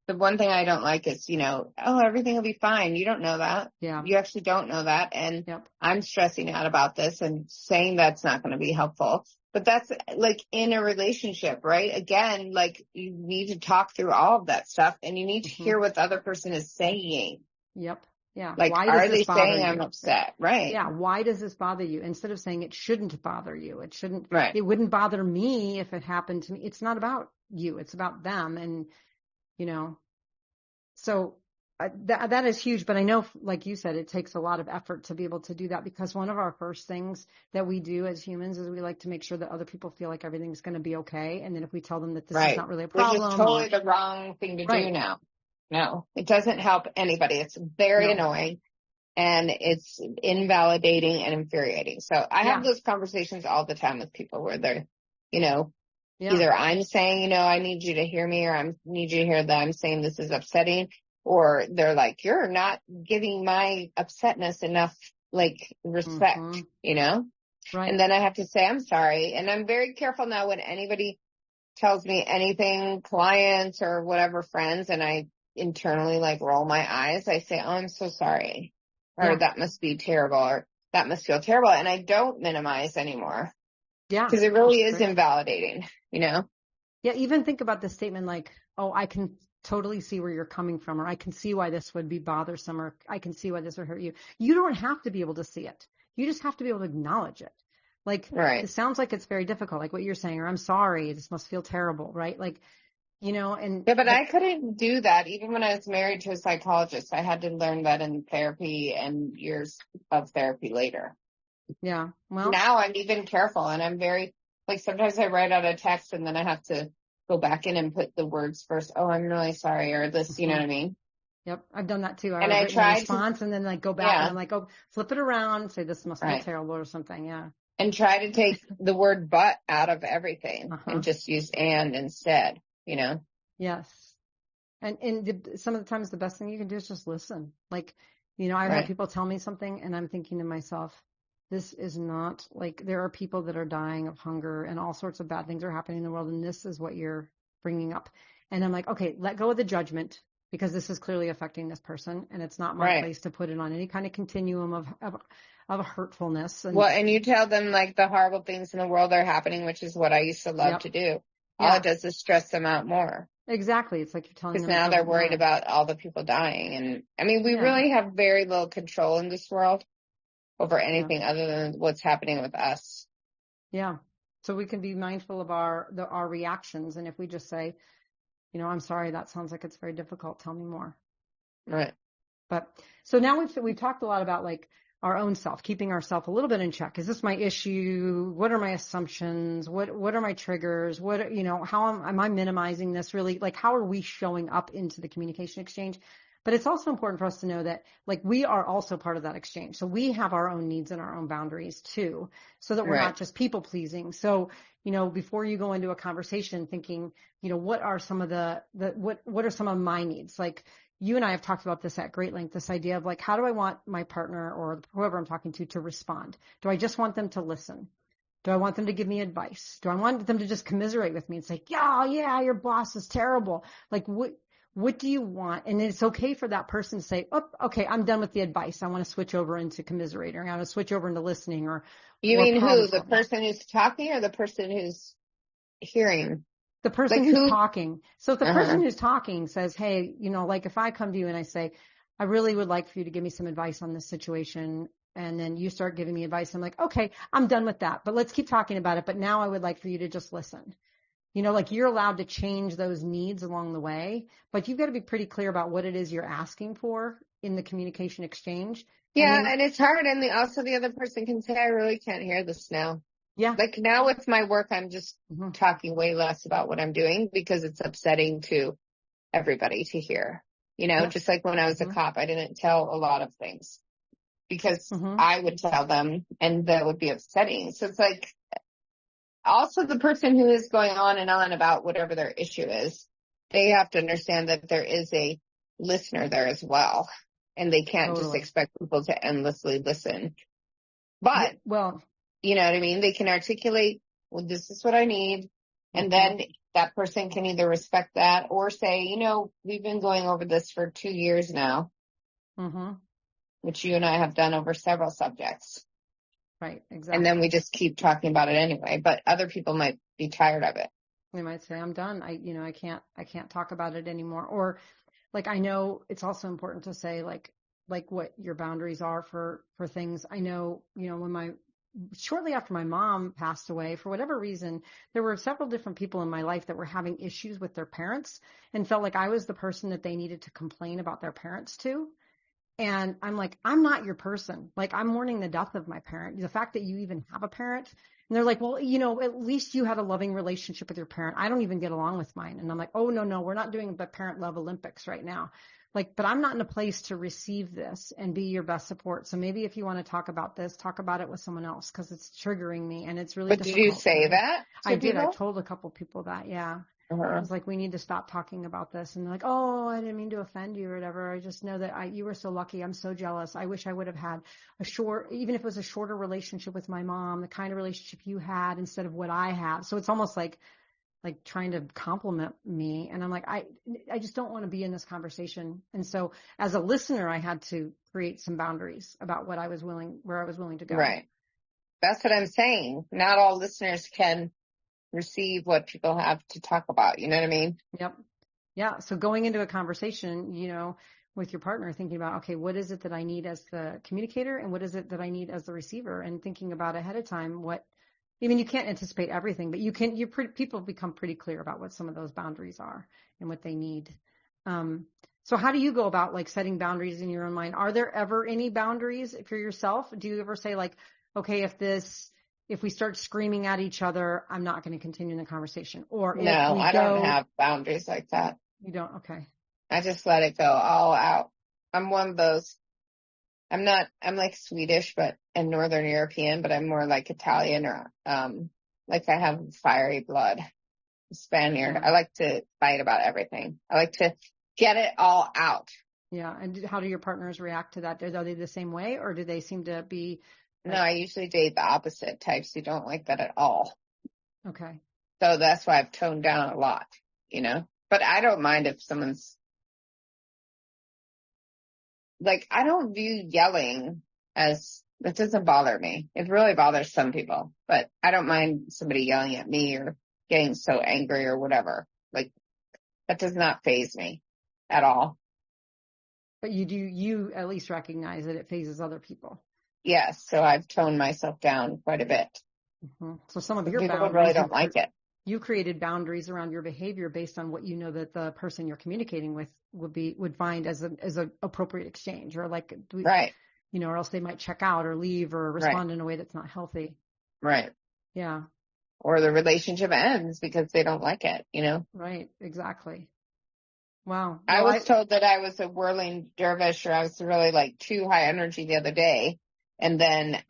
[SPEAKER 2] The one thing I don't like is, oh, everything will be fine. You don't know that.
[SPEAKER 1] Yeah.
[SPEAKER 2] You actually don't know that. And I'm stressing out about this and saying that's not going to be helpful. But that's like in a relationship, right? Again, like you need to talk through all of that stuff and you need to hear what the other person is saying.
[SPEAKER 1] Yep. Yeah.
[SPEAKER 2] Like,
[SPEAKER 1] why
[SPEAKER 2] are they saying I'm upset? Right.
[SPEAKER 1] Yeah. Why does this bother you? Instead of saying it shouldn't bother you. It shouldn't,
[SPEAKER 2] it
[SPEAKER 1] wouldn't bother me if it happened to me. It's not about you. It's about them. And, so that is huge. But I know, like you said, it takes a lot of effort to be able to do that, because one of our first things that we do as humans is we like to make sure that other people feel like everything's going to be okay. And then if we tell them that this is not really a problem.
[SPEAKER 2] Which is totally the wrong thing to do now. No, it doesn't help anybody. It's very annoying and it's invalidating and infuriating. So I have those conversations all the time with people where they're, either I'm saying, I need you to hear me, or I need you to hear that I'm saying this is upsetting, or they're like, you're not giving my upsetness enough, like, respect,
[SPEAKER 1] Right.
[SPEAKER 2] And then I have to say, I'm sorry. And I'm very careful now when anybody tells me anything, clients or whatever, friends, and I internally like roll my eyes, I say, oh, I'm so sorry. Or that must be terrible, or that must feel terrible. And I don't minimize anymore.
[SPEAKER 1] Yeah.
[SPEAKER 2] Because it really is invalidating, Yeah.
[SPEAKER 1] Even think about the statement like, oh, I can totally see where you're coming from, or I can see why this would be bothersome, or I can see why this would hurt you. You don't have to be able to see it. You just have to be able to acknowledge it. Like, it sounds like it's very difficult, like what you're saying, or I'm sorry, this must feel terrible, right? Like, and
[SPEAKER 2] yeah, but I couldn't do that even when I was married to a psychologist. I had to learn that in therapy and years of therapy later.
[SPEAKER 1] Yeah. Well,
[SPEAKER 2] now I'm even careful, and I'm very, like, sometimes I write out a text and then I have to go back in and put the words first. Oh, I'm really sorry, or this, you know what I mean?
[SPEAKER 1] Yep. I've done that too.
[SPEAKER 2] And I try
[SPEAKER 1] a response and then like go back and I'm like, oh, flip it around and say this must feel terrible or something. Yeah.
[SPEAKER 2] And try to take the word but out of everything and just use and instead, Yes.
[SPEAKER 1] And some of the times the best thing you can do is just listen. Like, I've had
[SPEAKER 2] Right.
[SPEAKER 1] people tell me something and I'm thinking to myself, this is not like, there are people that are dying of hunger and all sorts of bad things are happening in the world. And this is what you're bringing up. And I'm like, okay, let go of the judgment because this is clearly affecting this person. And it's not my
[SPEAKER 2] Right.
[SPEAKER 1] place to put it on any kind of continuum of hurtfulness. And
[SPEAKER 2] Well, and you tell them like the horrible things in the world are happening, which is what I used to love
[SPEAKER 1] yep.
[SPEAKER 2] to do. All
[SPEAKER 1] Yeah,
[SPEAKER 2] it does is stress them out more.
[SPEAKER 1] exactly. It's like you're telling
[SPEAKER 2] Because
[SPEAKER 1] them it
[SPEAKER 2] now they're
[SPEAKER 1] doesn't
[SPEAKER 2] worried
[SPEAKER 1] matter.
[SPEAKER 2] about all the people dying. And I mean, we
[SPEAKER 1] Yeah.
[SPEAKER 2] really have very little control in this world over
[SPEAKER 1] Yeah.
[SPEAKER 2] anything other than what's happening with us.
[SPEAKER 1] Yeah. So we can be mindful of our reactions. And if we just say, I'm sorry, that sounds like it's very difficult. Tell me more.
[SPEAKER 2] Right.
[SPEAKER 1] But so now we've talked a lot about like our own self, keeping ourselves a little bit in check. Is this my issue? What are my assumptions? What are my triggers? How am I minimizing this really? Like, how are we showing up into the communication exchange? But it's also important for us to know that like we are also part of that exchange. So we have our own needs and our own boundaries too, so that we're
[SPEAKER 2] Right.
[SPEAKER 1] not just people pleasing. So, before you go into a conversation thinking, what are some of what are some of my needs? Like you and I have talked about this at great length, this idea of like, how do I want my partner or whoever I'm talking to respond? Do I just want them to listen? Do I want them to give me advice? Do I want them to just commiserate with me and say, yeah, your boss is terrible? Like, what do you want? And it's okay for that person to say, oh, okay, I'm done with the advice. I want to switch over into commiserating. I want to switch over into listening or
[SPEAKER 2] You mean
[SPEAKER 1] problem
[SPEAKER 2] who? The
[SPEAKER 1] solving.
[SPEAKER 2] person who's talking or the person who's hearing?
[SPEAKER 1] The person
[SPEAKER 2] Like
[SPEAKER 1] who's
[SPEAKER 2] who?
[SPEAKER 1] talking. So if the
[SPEAKER 2] Uh-huh.
[SPEAKER 1] person who's talking says, hey, like if I come to you and I say, I really would like for you to give me some advice on this situation. And then you start giving me advice. I'm like, okay, I'm done with that, but let's keep talking about it. But now I would like for you to just listen. Like you're allowed to change those needs along the way, but you've got to be pretty clear about what it is you're asking for in the communication exchange. And
[SPEAKER 2] Yeah,
[SPEAKER 1] then,
[SPEAKER 2] and it's hard. And also the other person can say, I really can't hear this now.
[SPEAKER 1] yeah.
[SPEAKER 2] Like now with my work, I'm just
[SPEAKER 1] Mm-hmm.
[SPEAKER 2] talking way less about what I'm doing because it's upsetting to everybody to hear.
[SPEAKER 1] Yep.
[SPEAKER 2] Just like when I was a
[SPEAKER 1] Mm-hmm.
[SPEAKER 2] cop, I didn't tell a lot of things because
[SPEAKER 1] Mm-hmm.
[SPEAKER 2] I would tell them and that would be upsetting. So it's like also the person who is going on and on about whatever their issue is, they have to understand that there is a listener there as well. And they can't just
[SPEAKER 1] Totally.
[SPEAKER 2] expect people to endlessly listen.
[SPEAKER 1] Yeah.
[SPEAKER 2] But,
[SPEAKER 1] Well,
[SPEAKER 2] you know what I mean? They can articulate, well, this is what I need. And
[SPEAKER 1] mm-hmm.
[SPEAKER 2] then that person can either respect that or say, we've been going over this for 2 years now,
[SPEAKER 1] Mm-hmm.
[SPEAKER 2] which you and I have done over several subjects.
[SPEAKER 1] Right.
[SPEAKER 2] And then
[SPEAKER 1] Exactly.
[SPEAKER 2] we just keep talking about it anyway, but other people might be tired of it.
[SPEAKER 1] They might say, I'm done. I can't talk about it anymore. Or like, I know it's also important to say like what your boundaries are for things. I know, shortly after my mom passed away, for whatever reason, there were several different people in my life that were having issues with their parents and felt like I was the person that they needed to complain about their parents to. And I'm like, I'm not your person. Like, I'm mourning the death of my parent. The fact that you even have a parent. And they're like, well, at least you had a loving relationship with your parent. I don't even get along with mine. And I'm like, oh, no, we're not doing the parent love Olympics right now. Like, but I'm not in a place to receive this and be your best support. So maybe if you want to talk about this, talk about it with someone else because it's triggering me and it's really
[SPEAKER 2] But did you
[SPEAKER 1] difficult for
[SPEAKER 2] say
[SPEAKER 1] me.
[SPEAKER 2] that
[SPEAKER 1] I
[SPEAKER 2] to
[SPEAKER 1] did. I
[SPEAKER 2] people?
[SPEAKER 1] told a couple people that. Yeah. I
[SPEAKER 2] Uh-huh.
[SPEAKER 1] was like, we need to stop talking about this. And they're like, oh, I didn't mean to offend you or whatever. I just know that you were so lucky. I'm so jealous. I wish I would have had even if it was a shorter relationship with my mom, the kind of relationship you had instead of what I have. So it's almost like trying to compliment me. And I'm like, I just don't want to be in this conversation. And so as a listener, I had to create some boundaries about where I was willing to go.
[SPEAKER 2] Right. That's what I'm saying. Not all listeners can receive what people have to talk about. You know what I mean?
[SPEAKER 1] Yep. Yeah. So going into a conversation, with your partner, thinking about, okay, what is it that I need as the communicator and what is it that I need as the receiver, and thinking about ahead of time you can't anticipate everything, but people become pretty clear about what some of those boundaries are and what they need. So how do you go about like setting boundaries in your own mind? Are there ever any boundaries for yourself? Do you ever say like, okay, if we start screaming at each other, I'm not going to continue the conversation. Or
[SPEAKER 2] No,
[SPEAKER 1] if we
[SPEAKER 2] I don't
[SPEAKER 1] go,
[SPEAKER 2] have boundaries like that.
[SPEAKER 1] you don't, okay.
[SPEAKER 2] I just let it go all out. I'm one of those. I'm like Swedish, and Northern European, but I'm more like Italian or, like I have fiery blood, Spaniard.
[SPEAKER 1] Yeah.
[SPEAKER 2] I like to fight about everything. I like to get it all out.
[SPEAKER 1] Yeah. And how do your partners react to that? Are they the same way, or do they seem to be
[SPEAKER 2] No, I usually date the opposite types who don't like that at all.
[SPEAKER 1] okay?
[SPEAKER 2] So that's why I've toned down a lot, but I don't mind if someone's like, I don't view yelling as, it doesn't bother me. It really bothers some people, but I don't mind somebody yelling at me or getting so angry or whatever. Like, that does not faze me at all.
[SPEAKER 1] But you at least recognize that it phases other people.
[SPEAKER 2] Yes. So I've toned myself down quite a bit.
[SPEAKER 1] Mm-hmm. So some of your
[SPEAKER 2] People
[SPEAKER 1] boundaries,
[SPEAKER 2] really don't like it.
[SPEAKER 1] You created boundaries around your behavior based on what you know that the person you're communicating with would find as a appropriate exchange, or like,
[SPEAKER 2] Right.
[SPEAKER 1] Or else they might check out or leave or respond in a way that's not healthy.
[SPEAKER 2] Right.
[SPEAKER 1] Yeah.
[SPEAKER 2] Or the relationship ends because they don't like it,
[SPEAKER 1] Right. Exactly. Wow.
[SPEAKER 2] I was told that I was a whirling dervish, or I was really like too high energy the other day. And then,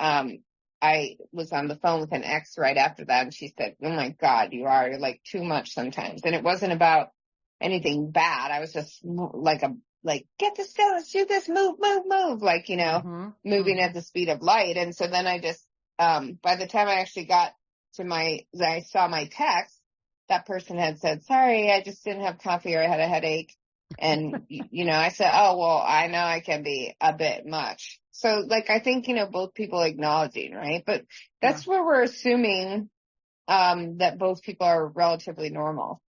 [SPEAKER 2] I was on the phone with an ex right after that, and she said, "Oh my God, you're like too much sometimes." And it wasn't about anything bad. I was just like get this done, let's do this, move, like, moving at the speed of light. And so then I just, by the time I actually got to I saw my text, that person had said, "Sorry, I just didn't have coffee, or I had a headache." And, I said, "Oh, well, I know I can be a bit much." So, like, I think, both people acknowledging, right? But that's where we're assuming that both people are relatively normal.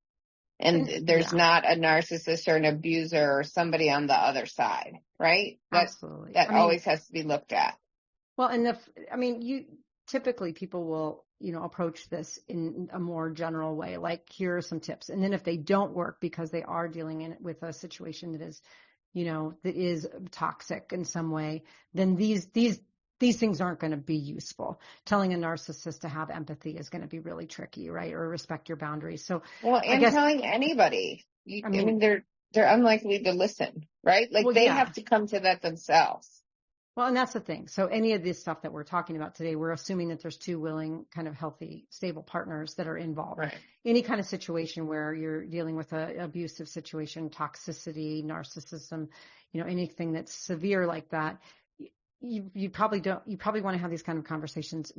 [SPEAKER 2] And there's not a narcissist or an abuser or somebody on the other side, right?
[SPEAKER 1] Absolutely.
[SPEAKER 2] That always has to be looked at.
[SPEAKER 1] Well, and typically people will, approach this in a more general way, like, here are some tips. And then if they don't work because they are dealing with a situation that is, that is toxic in some way, then these things aren't going to be useful. Telling a narcissist to have empathy is going to be really tricky, right? Or respect your boundaries. So,
[SPEAKER 2] well, and telling anybody, they're unlikely to listen, right? Like, they have to come to that themselves.
[SPEAKER 1] Well, and that's the thing. So any of this stuff that we're talking about today, we're assuming that there's two willing, kind of healthy, stable partners that are involved.
[SPEAKER 2] Right.
[SPEAKER 1] Any kind of situation where you're dealing with an abusive situation, toxicity, narcissism, anything that's severe like that, you probably want to have these kind of conversations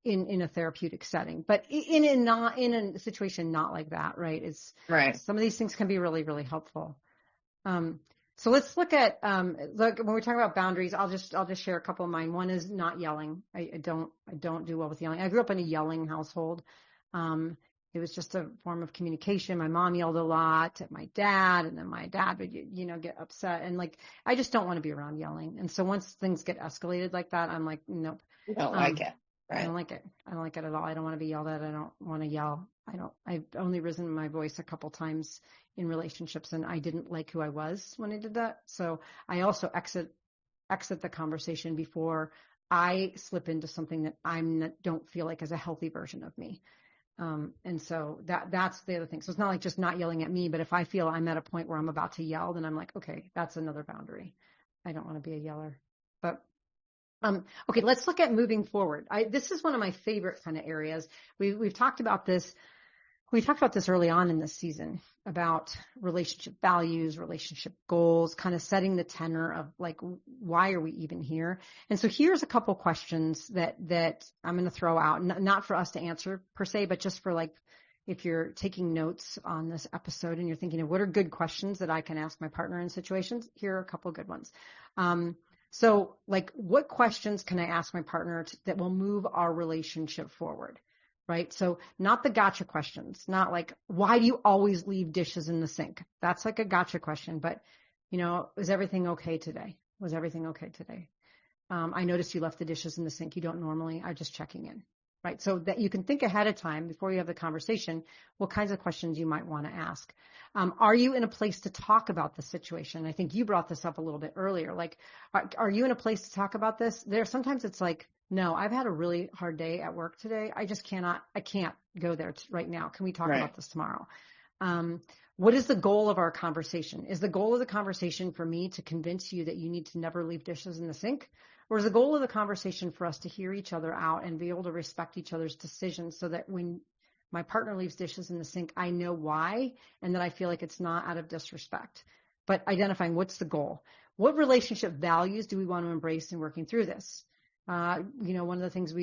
[SPEAKER 1] in a therapeutic setting, but in a situation not like that, right? Some of these things can be really, really helpful. So let's look at, when we're talking about boundaries, I'll just share a couple of mine. One is not yelling. I don't do well with yelling. I grew up in a yelling household. It was just a form of communication. My mom yelled a lot at my dad, and then my dad would, get upset. And like, I just don't want to be around yelling. And so once things get escalated like that, I'm like, nope.
[SPEAKER 2] You don't like it. Right.
[SPEAKER 1] I don't like it. I don't like it at all. I don't want to be yelled at. I don't want to yell. I've only risen my voice a couple times in relationships, and I didn't like who I was when I did that. So I also exit the conversation before I slip into something that don't feel like is a healthy version of me. And so that's the other thing. So it's not like just not yelling at me, but if I feel I'm at a point where I'm about to yell, then I'm like, okay, that's another boundary. I don't want to be a yeller. But okay, let's look at moving forward. This is one of my favorite kind of areas. We've talked about this. We talked about this early on in this season about relationship values, relationship goals, kind of setting the tenor of like, why are we even here? And so here's a couple questions that I'm going to throw out, not for us to answer per se, but just for like, if you're taking notes on this episode and you're thinking of what are good questions that I can ask my partner in situations, here are a couple of good ones. So like, what questions can I ask my partner that will move our relationship forward? Right? So not the gotcha questions, not like, why do you always leave dishes in the sink? That's like a gotcha question, but is everything okay today? Was everything okay today? I noticed you left the dishes in the sink. You don't normally. I'm just checking in. Right? So that you can think ahead of time before you have the conversation, what kinds of questions you might want to ask. Are you in a place to talk about the situation? I think you brought this up a little bit earlier. Like, are you in a place to talk about this? Sometimes it's like, no, I've had a really hard day at work today. I can't go there right now. Can we talk about this tomorrow? What is the goal of our conversation? Is the goal of the conversation for me to convince you that you need to never leave dishes in the sink? Or is the goal of the conversation for us to hear each other out and be able to respect each other's decisions so that when my partner leaves dishes in the sink, I know why and that I feel like it's not out of disrespect? but identifying what's the goal. What relationship values do we want to embrace in working through this? One of the things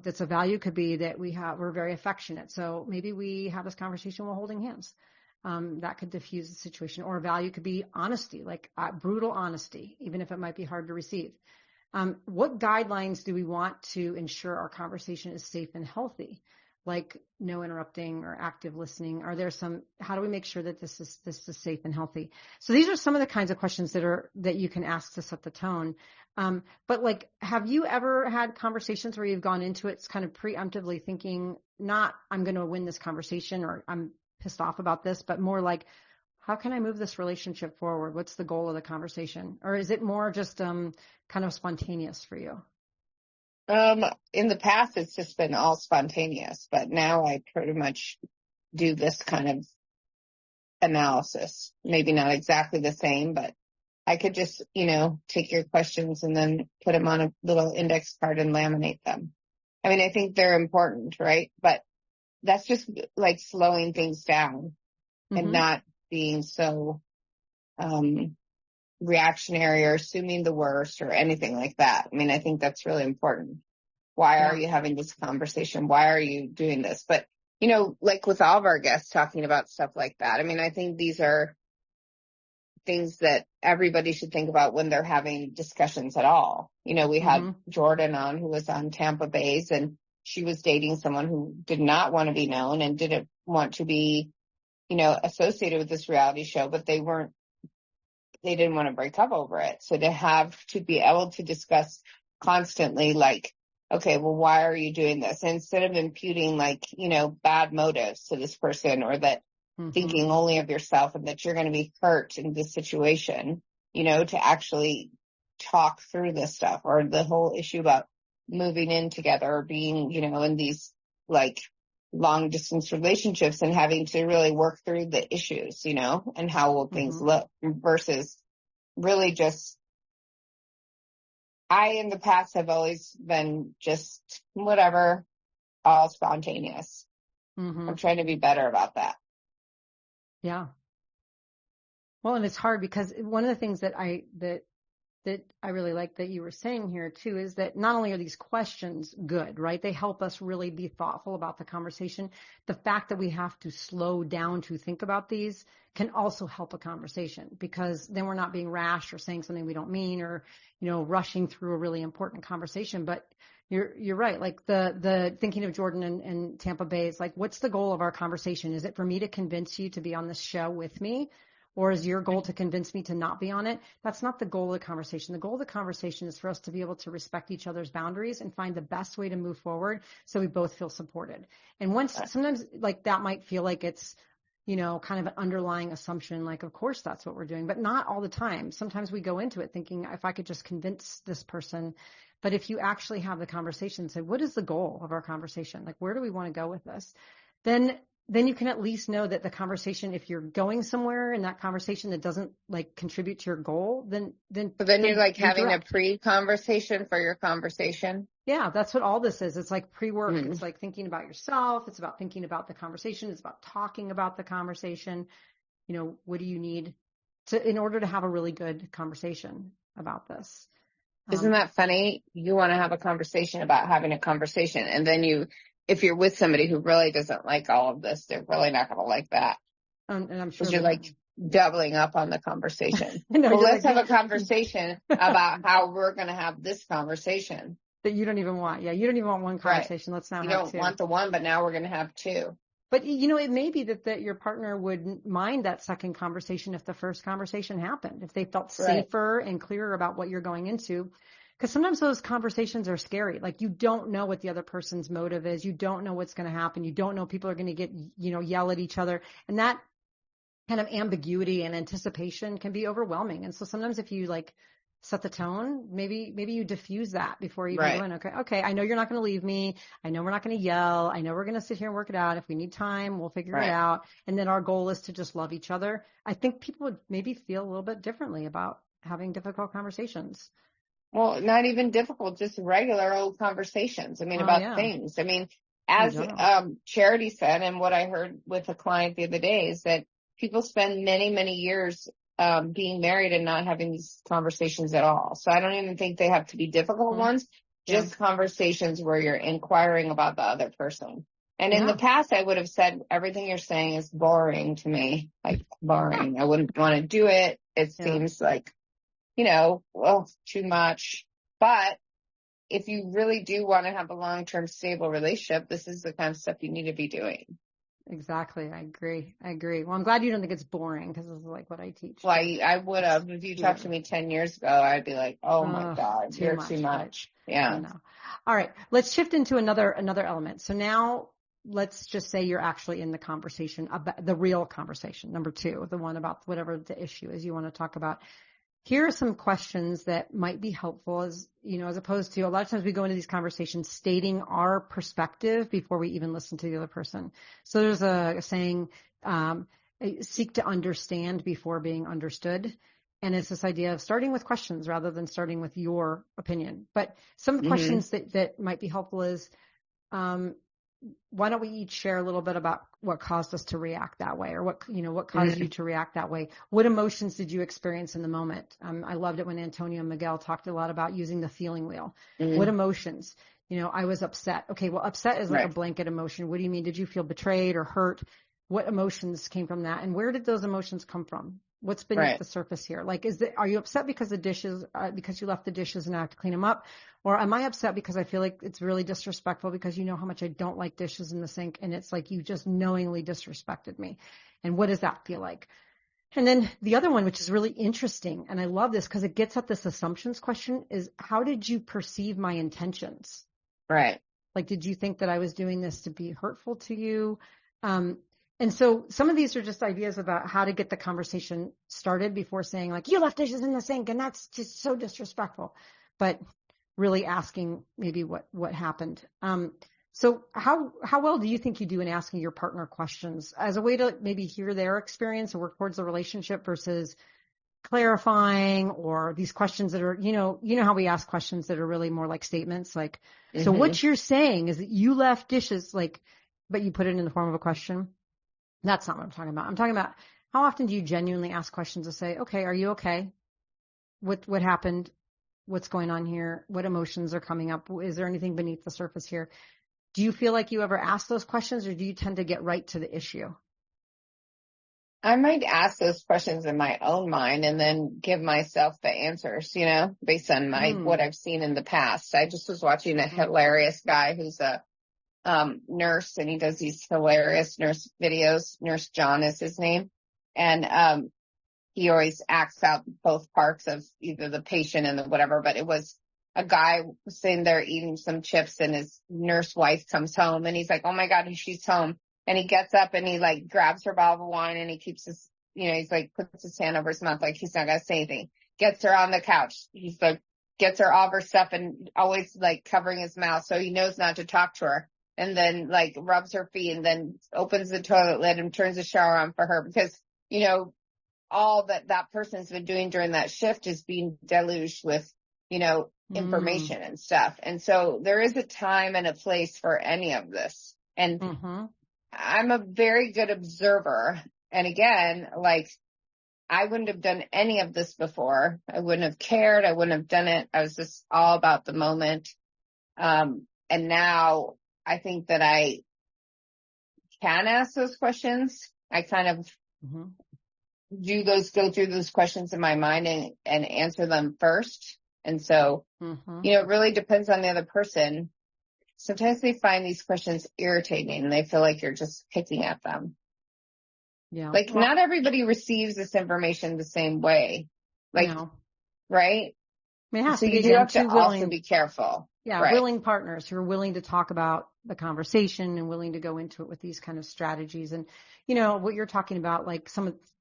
[SPEAKER 1] that's a value could be that we're very affectionate. So maybe we have this conversation while holding hands. That could diffuse the situation. Or a value could be honesty, like brutal honesty, even if it might be hard to receive. What guidelines do we want to ensure our conversation is safe and healthy? Like no interrupting or active listening? How do we make sure that this is safe and healthy? So these are some of the kinds of questions that you can ask to set the tone. But like, have you ever had conversations where you've gone into it kind of preemptively thinking, not I'm going to win this conversation or I'm pissed off about this, but more like, how can I move this relationship forward? What's the goal of the conversation? Or is it more just kind of spontaneous for you?
[SPEAKER 2] In the past, it's just been all spontaneous, but now I pretty much do this kind of analysis. Maybe not exactly the same, but I could just, take your questions and then put them on a little index card and laminate them. I mean, I think they're important, right? But that's just like slowing things down and not being so, reactionary or assuming the worst or anything like that. I mean, I think that's really important. Why are you having this conversation? Why are you doing this? But, like with all of our guests talking about stuff like that, I mean, I think these are things that everybody should think about when they're having discussions at all. We had Jordan on, who was on Tampa Bay's, and she was dating someone who did not want to be known and didn't want to be, associated with this reality show, but they didn't want to break up over it. So to be able to discuss constantly, like, okay, well, why are you doing this? And instead of imputing bad motives to this person, or that thinking only of yourself and that you're going to be hurt in this situation, to actually talk through this stuff, or the whole issue about moving in together or being, in these like long distance relationships and having to really work through the issues, and how will things look, versus really just, I in the past have always been just whatever, all spontaneous. I'm trying to be better about that.
[SPEAKER 1] Yeah. Well, and it's hard because one of the things that I really like that you were saying here too is that not only are these questions good, right? They help us really be thoughtful about the conversation. The fact that we have to slow down to think about these can also help a conversation, because then we're not being rash or saying something we don't mean, or, rushing through a really important conversation. But you're right. Like the thinking of Jordan and Tampa Bay is like, what's the goal of our conversation? Is it for me to convince you to be on this show with me? Or is your goal to convince me to not be on it? That's not the goal of the conversation. The goal of the conversation is for us to be able to respect each other's boundaries and find the best way to move forward so we both feel supported. And sometimes like that might feel like it's, kind of an underlying assumption, like, of course, that's what we're doing, but not all the time. Sometimes we go into it thinking, if I could just convince this person. But if you actually have the conversation, say, what is the goal of our conversation? Like, where do we want to go with this? Then you can at least know that the conversation, if you're going somewhere in that conversation that doesn't like contribute to your goal, then
[SPEAKER 2] you're like having a pre-conversation for your conversation.
[SPEAKER 1] Yeah, that's what all this is. It's like pre-work. It's like thinking about yourself. It's about thinking about the conversation. It's about talking about the conversation. What do you need in order to have a really good conversation about this?
[SPEAKER 2] Isn't that funny? You want to have a conversation about having a conversation, and then if you're with somebody who really doesn't like all of this, they're really not going to like that.
[SPEAKER 1] And I'm sure
[SPEAKER 2] you're like doubling up on the conversation. No, let's have a conversation about how we're going to have this conversation
[SPEAKER 1] that you don't even want. Yeah, you don't even want one conversation. Right. Let's now have two. You
[SPEAKER 2] don't want the one, but now we're going to have two.
[SPEAKER 1] But it may be that your partner would mind that second conversation if the first conversation happened, if they felt safer and clearer about what you're going into. Because sometimes those conversations are scary. Like, you don't know what the other person's motive is. You don't know what's going to happen. You don't know people are going to get, yell at each other. And that kind of ambiguity and anticipation can be overwhelming. And so sometimes if you like set the tone, maybe you diffuse that before you go in. Okay, I know you're not going to leave me. I know we're not going to yell. I know we're going to sit here and work it out. If we need time, we'll figure it out. And then our goal is to just love each other. I think people would maybe feel a little bit differently about having difficult conversations.
[SPEAKER 2] Well, not even difficult, just regular old conversations. I mean, about things. I mean, as Charity said, and what I heard with a client the other day is that people spend many, many years being married and not having these conversations at all. So I don't even think they have to be difficult ones, just conversations where you're inquiring about the other person. And in the past, I would have said, everything you're saying is boring to me, like boring. I wouldn't want to do it. It seems like, well, too much. But if you really do want to have a long-term stable relationship, this is the kind of stuff you need to be doing.
[SPEAKER 1] Exactly. I agree. Well, I'm glad you don't think it's boring, because this is like what I teach.
[SPEAKER 2] Well, I would have. If you talked to me 10 years ago, I'd be like, oh my God, you're too much. Yeah.
[SPEAKER 1] All right. Let's shift into another element. So now let's just say you're actually in the conversation, about the real conversation, number 2, the one about whatever the issue is you want to talk about. Here are some questions that might be helpful, as opposed to, a lot of times we go into these conversations stating our perspective before we even listen to the other person. So there's a saying, seek to understand before being understood. And it's this idea of starting with questions rather than starting with your opinion. But some questions that might be helpful is, why don't we each share a little bit about what caused us to react that way, or what caused you to react that way? What emotions did you experience in the moment? I loved it when Antonio and Miguel talked a lot about using the feeling wheel. What emotions? I was upset. Okay, well, upset is like a blanket emotion. What do you mean? Did you feel betrayed or hurt? What emotions came from that? And where did those emotions come from? What's beneath the surface here? Like, are you upset because because you left the dishes and I have to clean them up? Or am I upset because I feel like it's really disrespectful because you know how much I don't like dishes in the sink, and it's like you just knowingly disrespected me? And what does that feel like? And then the other one, which is really interesting, and I love this because it gets at this assumptions question, is how did you perceive my intentions?
[SPEAKER 2] Right.
[SPEAKER 1] Like, did you think that I was doing this to be hurtful to you? And so some of these are just ideas about how to get the conversation started before saying, like, you left dishes in the sink and that's just so disrespectful, but really asking maybe what happened. So how well do you think you do in asking your partner questions as a way to maybe hear their experience and work towards the relationship, versus clarifying, or these questions that are, how we ask questions that are really more like statements, like, so what you're saying is that you left dishes, like, but you put it in the form of a question. That's not what I'm talking about. I'm talking about, how often do you genuinely ask questions to say, okay, are you okay? What happened? What's going on here? What emotions are coming up? Is there anything beneath the surface here? Do you feel like you ever ask those questions, or do you tend to get right to the issue?
[SPEAKER 2] I might ask those questions in my own mind and then give myself the answers, based on what I've seen in the past. I just was watching a hilarious guy who's a nurse, and he does these hilarious nurse videos. Nurse John is his name. And he always acts out both parts of either the patient and the whatever, but it was a guy sitting there eating some chips, and his nurse wife comes home, and he's like, oh my God, she's home. And he gets up and he like grabs her bottle of wine, and he keeps his, he's like, puts his hand over his mouth, like he's not going to say anything. Gets her on the couch. He's like, gets her all of her stuff, and always like covering his mouth so he knows not to talk to her. And then like rubs her feet, and then opens the toilet lid and turns the shower on for her, because, all that person's been doing during that shift is being deluged with, information and stuff. And so there is a time and a place for any of this. And I'm a very good observer. And again, like, I wouldn't have done any of this before. I wouldn't have cared. I wouldn't have done it. I was just all about the moment. And now I think that I can ask those questions. I kind of go through those questions in my mind and answer them first. And so, it really depends on the other person. Sometimes they find these questions irritating, and they feel like you're just picking at them. Yeah. Like, not everybody receives this information the same way. Like, right? I mean, so you do have to also be careful.
[SPEAKER 1] Yeah, right. Willing partners who are willing to talk about the conversation and willing to go into it with these kind of strategies. And, what you're talking about, like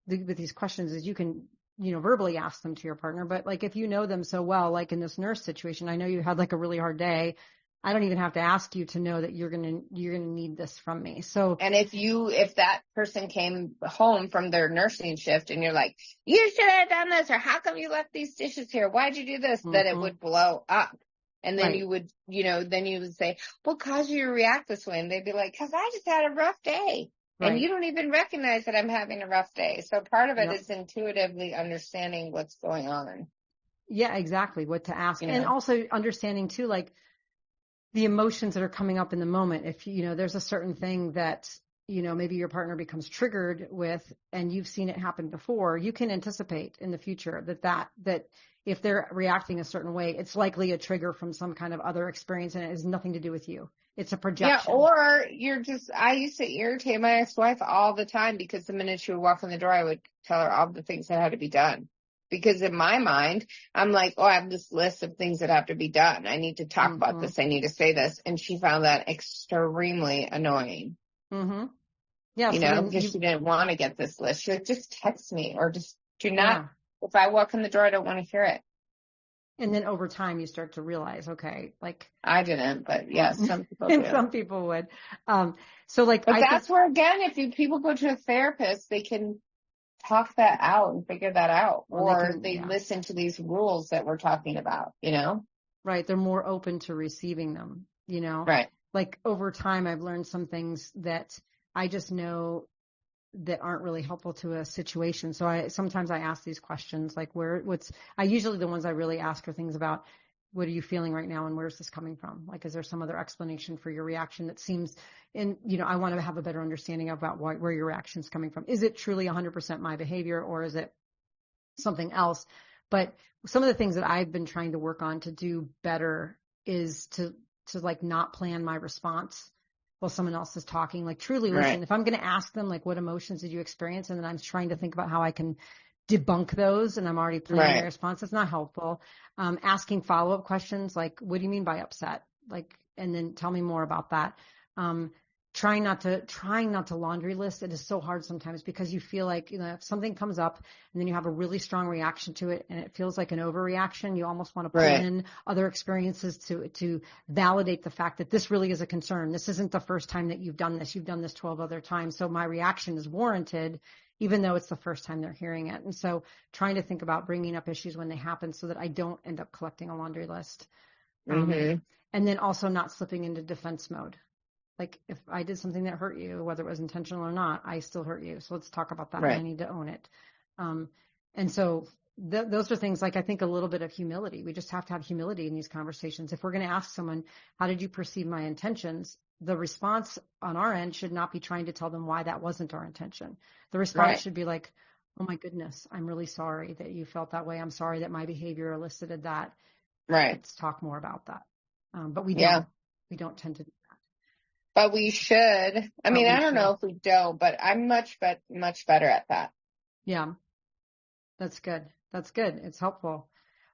[SPEAKER 1] with these questions, is you can, verbally ask them to your partner. But like, if you know them so well, like in this nurse situation, I know you had like a really hard day. I don't even have to ask you to know that you're going to need this from me. So,
[SPEAKER 2] and if that person came home from their nursing shift and you're like, you should have done this, or how come you left these dishes here? Why'd you do this? Then it would blow up. And then you would, then you would say, well, cause you react this way. And they'd be like, cause I just had a rough day. And you don't even recognize that I'm having a rough day. So part of it
[SPEAKER 1] Yep.
[SPEAKER 2] is intuitively understanding what's going on.
[SPEAKER 1] Yeah, exactly. What to ask.
[SPEAKER 2] You
[SPEAKER 1] And
[SPEAKER 2] know?
[SPEAKER 1] also understanding too, like the emotions that are coming up in the moment. If, there's a certain thing that, maybe your partner becomes triggered with, and you've seen it happen before, you can anticipate in the future that if they're reacting a certain way, it's likely a trigger from some kind of other experience, and it has nothing to do with you. It's a projection.
[SPEAKER 2] Yeah, or I used to irritate my ex-wife all the time because the minute she would walk in the door, I would tell her all the things that had to be done. Because in my mind, I'm like, oh, I have this list of things that have to be done. I need to talk about this. I need to say this. And she found that extremely annoying.
[SPEAKER 1] Mm-hmm. Yeah.
[SPEAKER 2] Because she didn't want to get this list. She like, just text me or just do not. If I walk in the door, I don't want to hear it.
[SPEAKER 1] And then over time, you start to realize, okay, like
[SPEAKER 2] I didn't, but yes, some people do.
[SPEAKER 1] Some people would. But
[SPEAKER 2] that's where, again, if people go to a therapist, they can talk that out and figure that out, or they listen to these rules that we're talking about,
[SPEAKER 1] Right. They're more open to receiving them,
[SPEAKER 2] Right.
[SPEAKER 1] Like over time, I've learned some things that I just know that aren't really helpful to a situation. So sometimes I ask these questions, like usually the ones I really ask are things about, what are you feeling right now? And where's this coming from? Like, is there some other explanation for your reaction that seems, and, I want to have a better understanding about where your reaction's coming from. Is it truly 100% my behavior, or is it something else? But some of the things that I've been trying to work on to do better is to like not plan my response while someone else is talking, like truly listen.
[SPEAKER 2] Right.
[SPEAKER 1] If I'm going to ask them, like, what emotions did you experience? And then I'm trying to think about how I can debunk those, and I'm already planning my response. It's not helpful. Asking follow-up questions, like, what do you mean by upset? Like, and then tell me more about that. Trying not to laundry list. It is so hard sometimes because you feel like, if something comes up and then you have a really strong reaction to it and it feels like an overreaction, you almost want to pull in other experiences to validate the fact that this really is a concern. This isn't the first time that you've done this. You've done this 12 other times. So my reaction is warranted, even though it's the first time they're hearing it. And so trying to think about bringing up issues when they happen so that I don't end up collecting a laundry list. And then also not slipping into defense mode. Like, if I did something that hurt you, whether it was intentional or not, I still hurt you. So let's talk about that. And I need to own it. And so those are things, like, I think a little bit of humility. We just have to have humility in these conversations. If we're going to ask someone, how did you perceive my intentions? The response on our end should not be trying to tell them why that wasn't our intention. The response should be like, oh my goodness, I'm really sorry that you felt that way. I'm sorry that my behavior elicited that. Let's talk more about that. But we don't tend to do that.
[SPEAKER 2] But we should. I mean, I don't know if we don't, but I'm much better at that.
[SPEAKER 1] Yeah. That's good. That's good. It's helpful.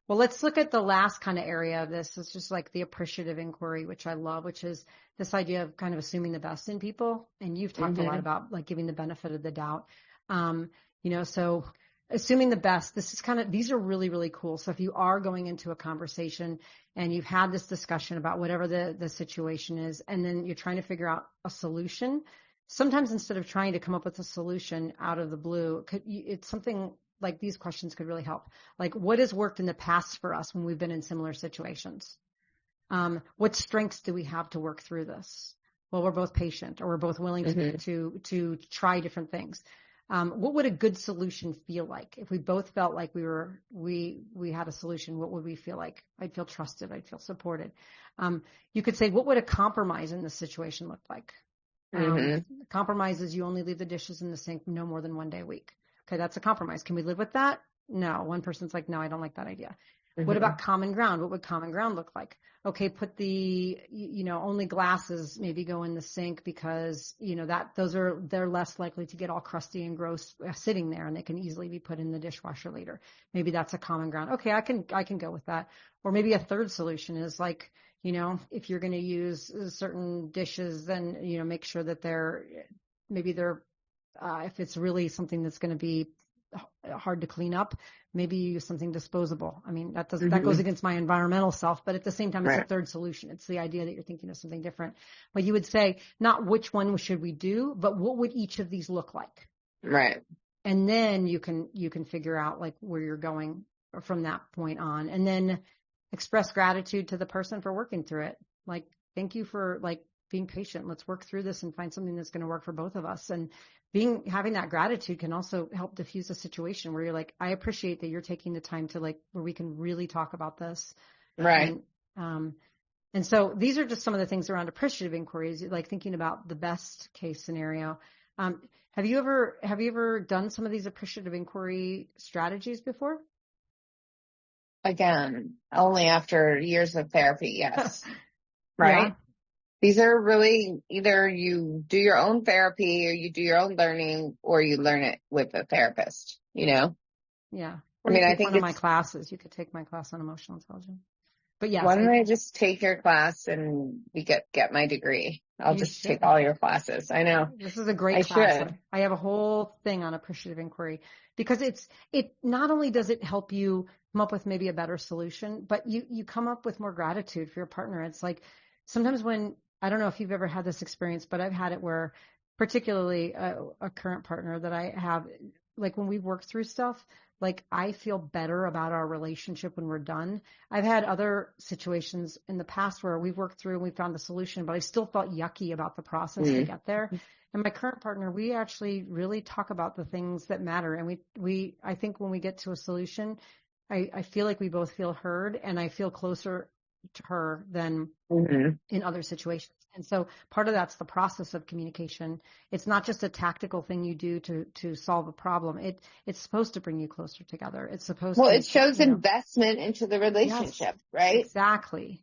[SPEAKER 1] Well, let's look at the last kind of area of this. It's just like the appreciative inquiry, which I love, which is this idea of kind of assuming the best in people. And you've talked a lot about, like, giving the benefit of the doubt. So assuming the best, these are really, really cool. So if you are going into a conversation and you've had this discussion about whatever the situation is, and then you're trying to figure out a solution, sometimes instead of trying to come up with a solution out of the blue, it's something like these questions could really help. Like, what has worked in the past for us when we've been in similar situations? What strengths do we have to work through this? Well, we're both patient, or we're both willing to try different things. What would a good solution feel like? If we both felt like we had a solution, what would we feel like? I'd feel trusted. I'd feel supported. You could say, what would a compromise in this situation look like? Compromise is you only leave the dishes in the sink no more than one day a week. Okay, that's a compromise. Can we live with that? No. One person's like, no, I don't like that idea. What about common ground? What would common ground look like? Okay, put the, only glasses maybe go in the sink because, they're less likely to get all crusty and gross sitting there, and they can easily be put in the dishwasher later. Maybe that's a common ground. Okay, I can go with that. Or maybe a third solution is like, if you're going to use certain dishes, then, make sure that if it's really something that's going to be hard to clean up, maybe you use something disposable. I mean, that goes against my environmental self, but at the same time, it's a third solution. It's the idea that you're thinking of something different. But you would say, not which one should we do, but what would each of these look like?
[SPEAKER 2] Right.
[SPEAKER 1] And then you can figure out, like, where you're going from that point on, and then express gratitude to the person for working through it. Like, thank you for, like, being patient. Let's work through this and find something that's going to work for both of us. And having that gratitude can also help diffuse a situation where you're like, I appreciate that you're taking the time to, like, where we can really talk about this.
[SPEAKER 2] Right.
[SPEAKER 1] And so these are just some of the things around appreciative inquiries, like thinking about the best case scenario. Have you ever done some of these appreciative inquiry strategies before?
[SPEAKER 2] Again, only after years of therapy. Yes. Right.
[SPEAKER 1] Yeah.
[SPEAKER 2] These are really either you do your own therapy or you do your own learning or you learn it with a therapist, you know?
[SPEAKER 1] Yeah.
[SPEAKER 2] I
[SPEAKER 1] Or
[SPEAKER 2] mean,
[SPEAKER 1] you
[SPEAKER 2] I
[SPEAKER 1] take
[SPEAKER 2] think
[SPEAKER 1] one of my classes. You could take my class on emotional intelligence. But yes,
[SPEAKER 2] why don't I just take your class and we get my degree? I'll just take all your classes. I know.
[SPEAKER 1] This is a great
[SPEAKER 2] I
[SPEAKER 1] class.
[SPEAKER 2] should.
[SPEAKER 1] I have a whole thing on appreciative inquiry because it not only does it help you come up with maybe a better solution, but you come up with more gratitude for your partner. It's like sometimes when, I don't know if you've ever had this experience, but I've had it where particularly a current partner that I have, like when we work through stuff, like I feel better about our relationship when we're done. I've had other situations in the past where we've worked through and we found the solution, but I still felt yucky about the process to get there. And my current partner, we actually really talk about the things that matter. And I think when we get to a solution, I feel like we both feel heard and I feel closer to her than in other situations. And so part of that's the process of communication. It's not just a tactical thing you do to solve a problem. It's supposed to bring you closer together. It's supposed to.
[SPEAKER 2] Well, it shows investment into the relationship,
[SPEAKER 1] yes,
[SPEAKER 2] right?
[SPEAKER 1] Exactly.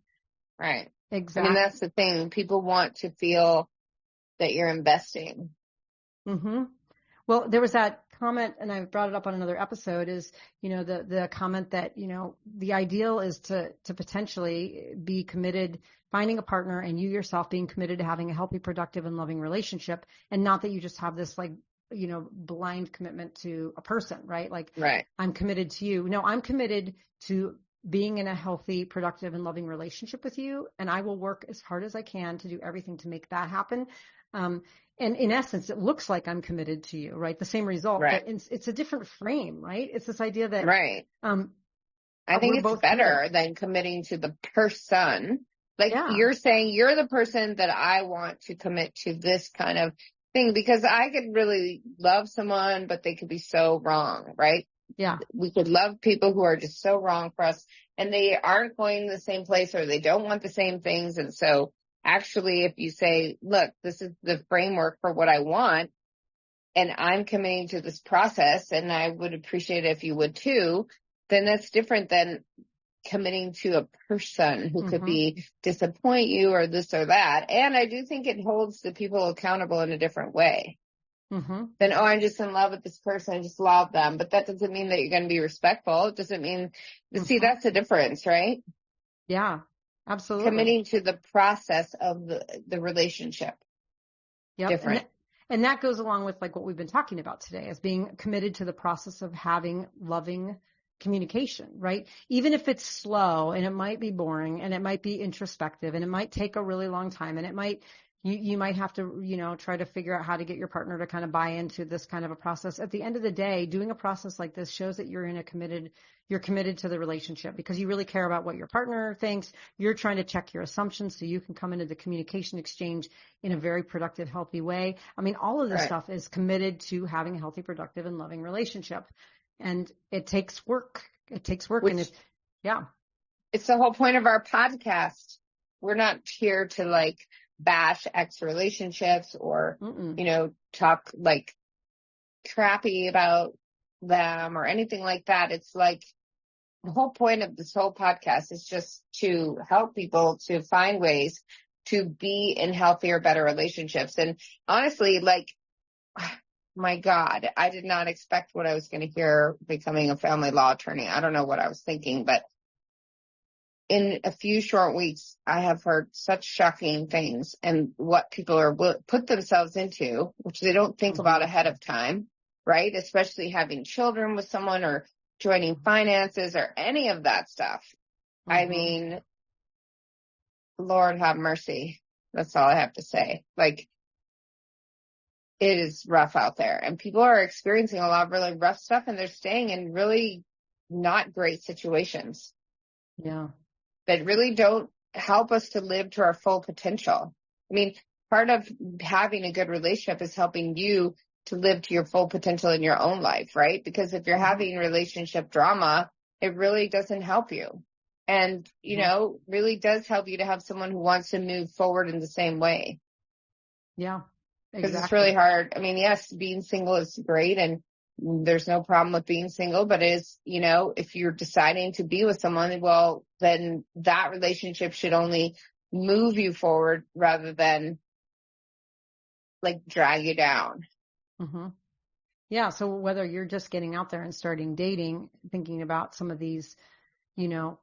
[SPEAKER 2] Right.
[SPEAKER 1] Exactly.
[SPEAKER 2] I mean, that's the thing. People want to feel that you're investing.
[SPEAKER 1] Mm-hmm. Well, there was that comment, and I brought it up on another episode, is, the comment that, the ideal is to potentially be committed, finding a partner and you yourself being committed to having a healthy, productive, and loving relationship. And not that you just have this blind commitment to a person, right? Like,
[SPEAKER 2] right. I'm
[SPEAKER 1] committed to you. No, I'm committed to being in a healthy, productive, and loving relationship with you. And I will work as hard as I can to do everything to make that happen. And in essence, it looks like I'm committed to you, right? The same result, right. But it's a different frame, right? It's this idea that,
[SPEAKER 2] right. I think it's better than committing to the person. Like you're saying, you're the person that I want to commit to this kind of thing, because I could really love someone, but they could be so wrong, right?
[SPEAKER 1] Yeah.
[SPEAKER 2] We could love people who are just so wrong for us and they aren't going the same place or they don't want the same things. And so actually, if you say, look, this is the framework for what I want, and I'm committing to this process, and I would appreciate it if you would too, then that's different than committing to a person who could be disappoint you or this or that. And I do think it holds the people accountable in a different way. Then, I'm just in love with this person. I just love them. But that doesn't mean that you're going to be respectful. It doesn't mean, see, that's the difference, right?
[SPEAKER 1] Yeah. Absolutely.
[SPEAKER 2] Committing to the process of the relationship.
[SPEAKER 1] Yep.
[SPEAKER 2] Different.
[SPEAKER 1] And that goes along with like what we've been talking about today, as being committed to the process of having loving communication, right? Even if it's slow and it might be boring and it might be introspective and it might take a really long time and it might, you might have to, try to figure out how to get your partner to kind of buy into this kind of a process. At the end of the day, doing a process like this shows that you're committed to the relationship because you really care about what your partner thinks. You're trying to check your assumptions so you can come into the communication exchange in a very productive, healthy way. I mean, all of this stuff is committed to having a healthy, productive, and loving relationship. And it takes work. And
[SPEAKER 2] it's the whole point of our podcast. We're not here to like bash ex relationships or, talk like crappy about them or anything like that. It's like the whole point of this whole podcast is just to help people to find ways to be in healthier, better relationships. And honestly, like, my God, I did not expect what I was going to hear becoming a family law attorney. I don't know what I was thinking, but in a few short weeks, I have heard such shocking things and what people are put themselves into, which they don't think about ahead of time, right? Especially having children with someone or joining finances or any of that stuff. I mean, Lord have mercy. That's all I have to say. Like, it is rough out there and people are experiencing a lot of really rough stuff and they're staying in really not great situations.
[SPEAKER 1] Yeah.
[SPEAKER 2] That really don't help us to live to our full potential. I mean, part of having a good relationship is helping you to live to your full potential in your own life, right? Because if you're having relationship drama, it really doesn't help you. And, you know, really does help you to have someone who wants to move forward in the same way.
[SPEAKER 1] Yeah,
[SPEAKER 2] Because
[SPEAKER 1] exactly.
[SPEAKER 2] it's really hard. I mean, yes, being single is great and there's no problem with being single, but it's, you know, if you're deciding to be with someone, well, then that relationship should only move you forward rather than like drag you down.
[SPEAKER 1] Mm-hmm. Yeah. So whether you're just getting out there and starting dating, thinking about some of these, you know,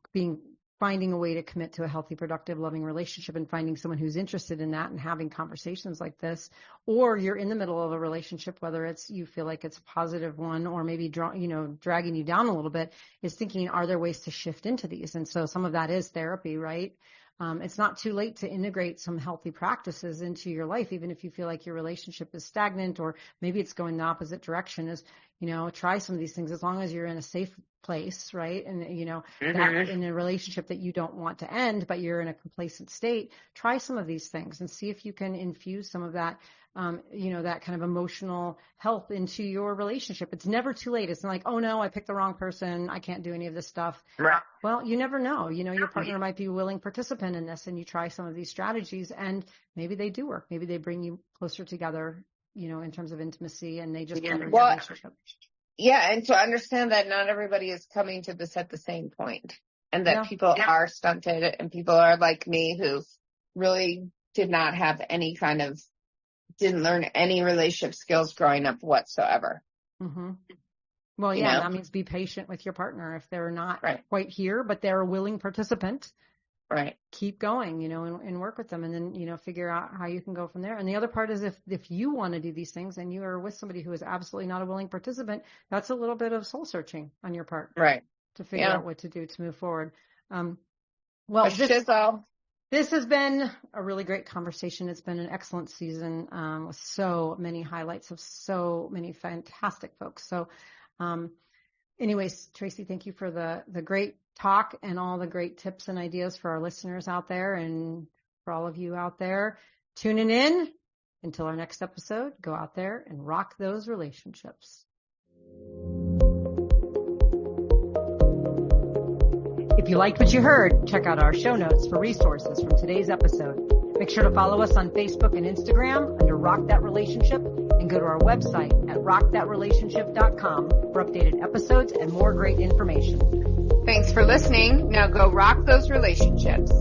[SPEAKER 1] finding a way to commit to a healthy, productive, loving relationship and finding someone who's interested in that and having conversations like this, or you're in the middle of a relationship, whether it's you feel like it's a positive one or maybe dragging you down a little bit, is thinking, are there ways to shift into these? And so some of that is therapy, right? It's not too late to integrate some healthy practices into your life, even if you feel like your relationship is stagnant or maybe it's going the opposite direction. Is, you know, try some of these things as long as you're in a safe place, right? And, you know, that in a relationship that you don't want to end, but you're in a complacent state, try some of these things and see if you can infuse some of that, you know, that kind of emotional health into your relationship. It's never too late. It's not like, oh no, I picked the wrong person, I can't do any of this stuff.
[SPEAKER 2] Right.
[SPEAKER 1] Well, you never know. You know, your partner might be a willing participant in this and you try some of these strategies and maybe they do work. Maybe they bring you closer together, you know, in terms of intimacy and they just better your relationship.
[SPEAKER 2] Yeah, and to understand that not everybody is coming to this at the same point, and that people are stunted, and people are like me who really did not have didn't learn any relationship skills growing up whatsoever.
[SPEAKER 1] Mm-hmm. Well, yeah, that means be patient with your partner. If they're not quite here, but they're a willing participant,
[SPEAKER 2] right?
[SPEAKER 1] Keep going, you know, and work with them and then, you know, figure out how you can go from there. And the other part is if you want to do these things and you are with somebody who is absolutely not a willing participant, that's a little bit of soul searching on your part.
[SPEAKER 2] Right.
[SPEAKER 1] To figure out what to do to move forward. Well, this has been a really great conversation. It's been an excellent season with so many highlights of so many fantastic folks. So, anyways, Tracy, thank you for the great talk and all the great tips and ideas for our listeners out there and for all of you out there tuning in. Until our next episode, go out there and rock those relationships. If you liked what you heard, check out our show notes for resources from today's episode. Make sure to follow us on Facebook and Instagram under Rock That Relationship and go to our website at rockthatrelationship.com for updated episodes and more great information.
[SPEAKER 2] Thanks for listening. Now go rock those relationships.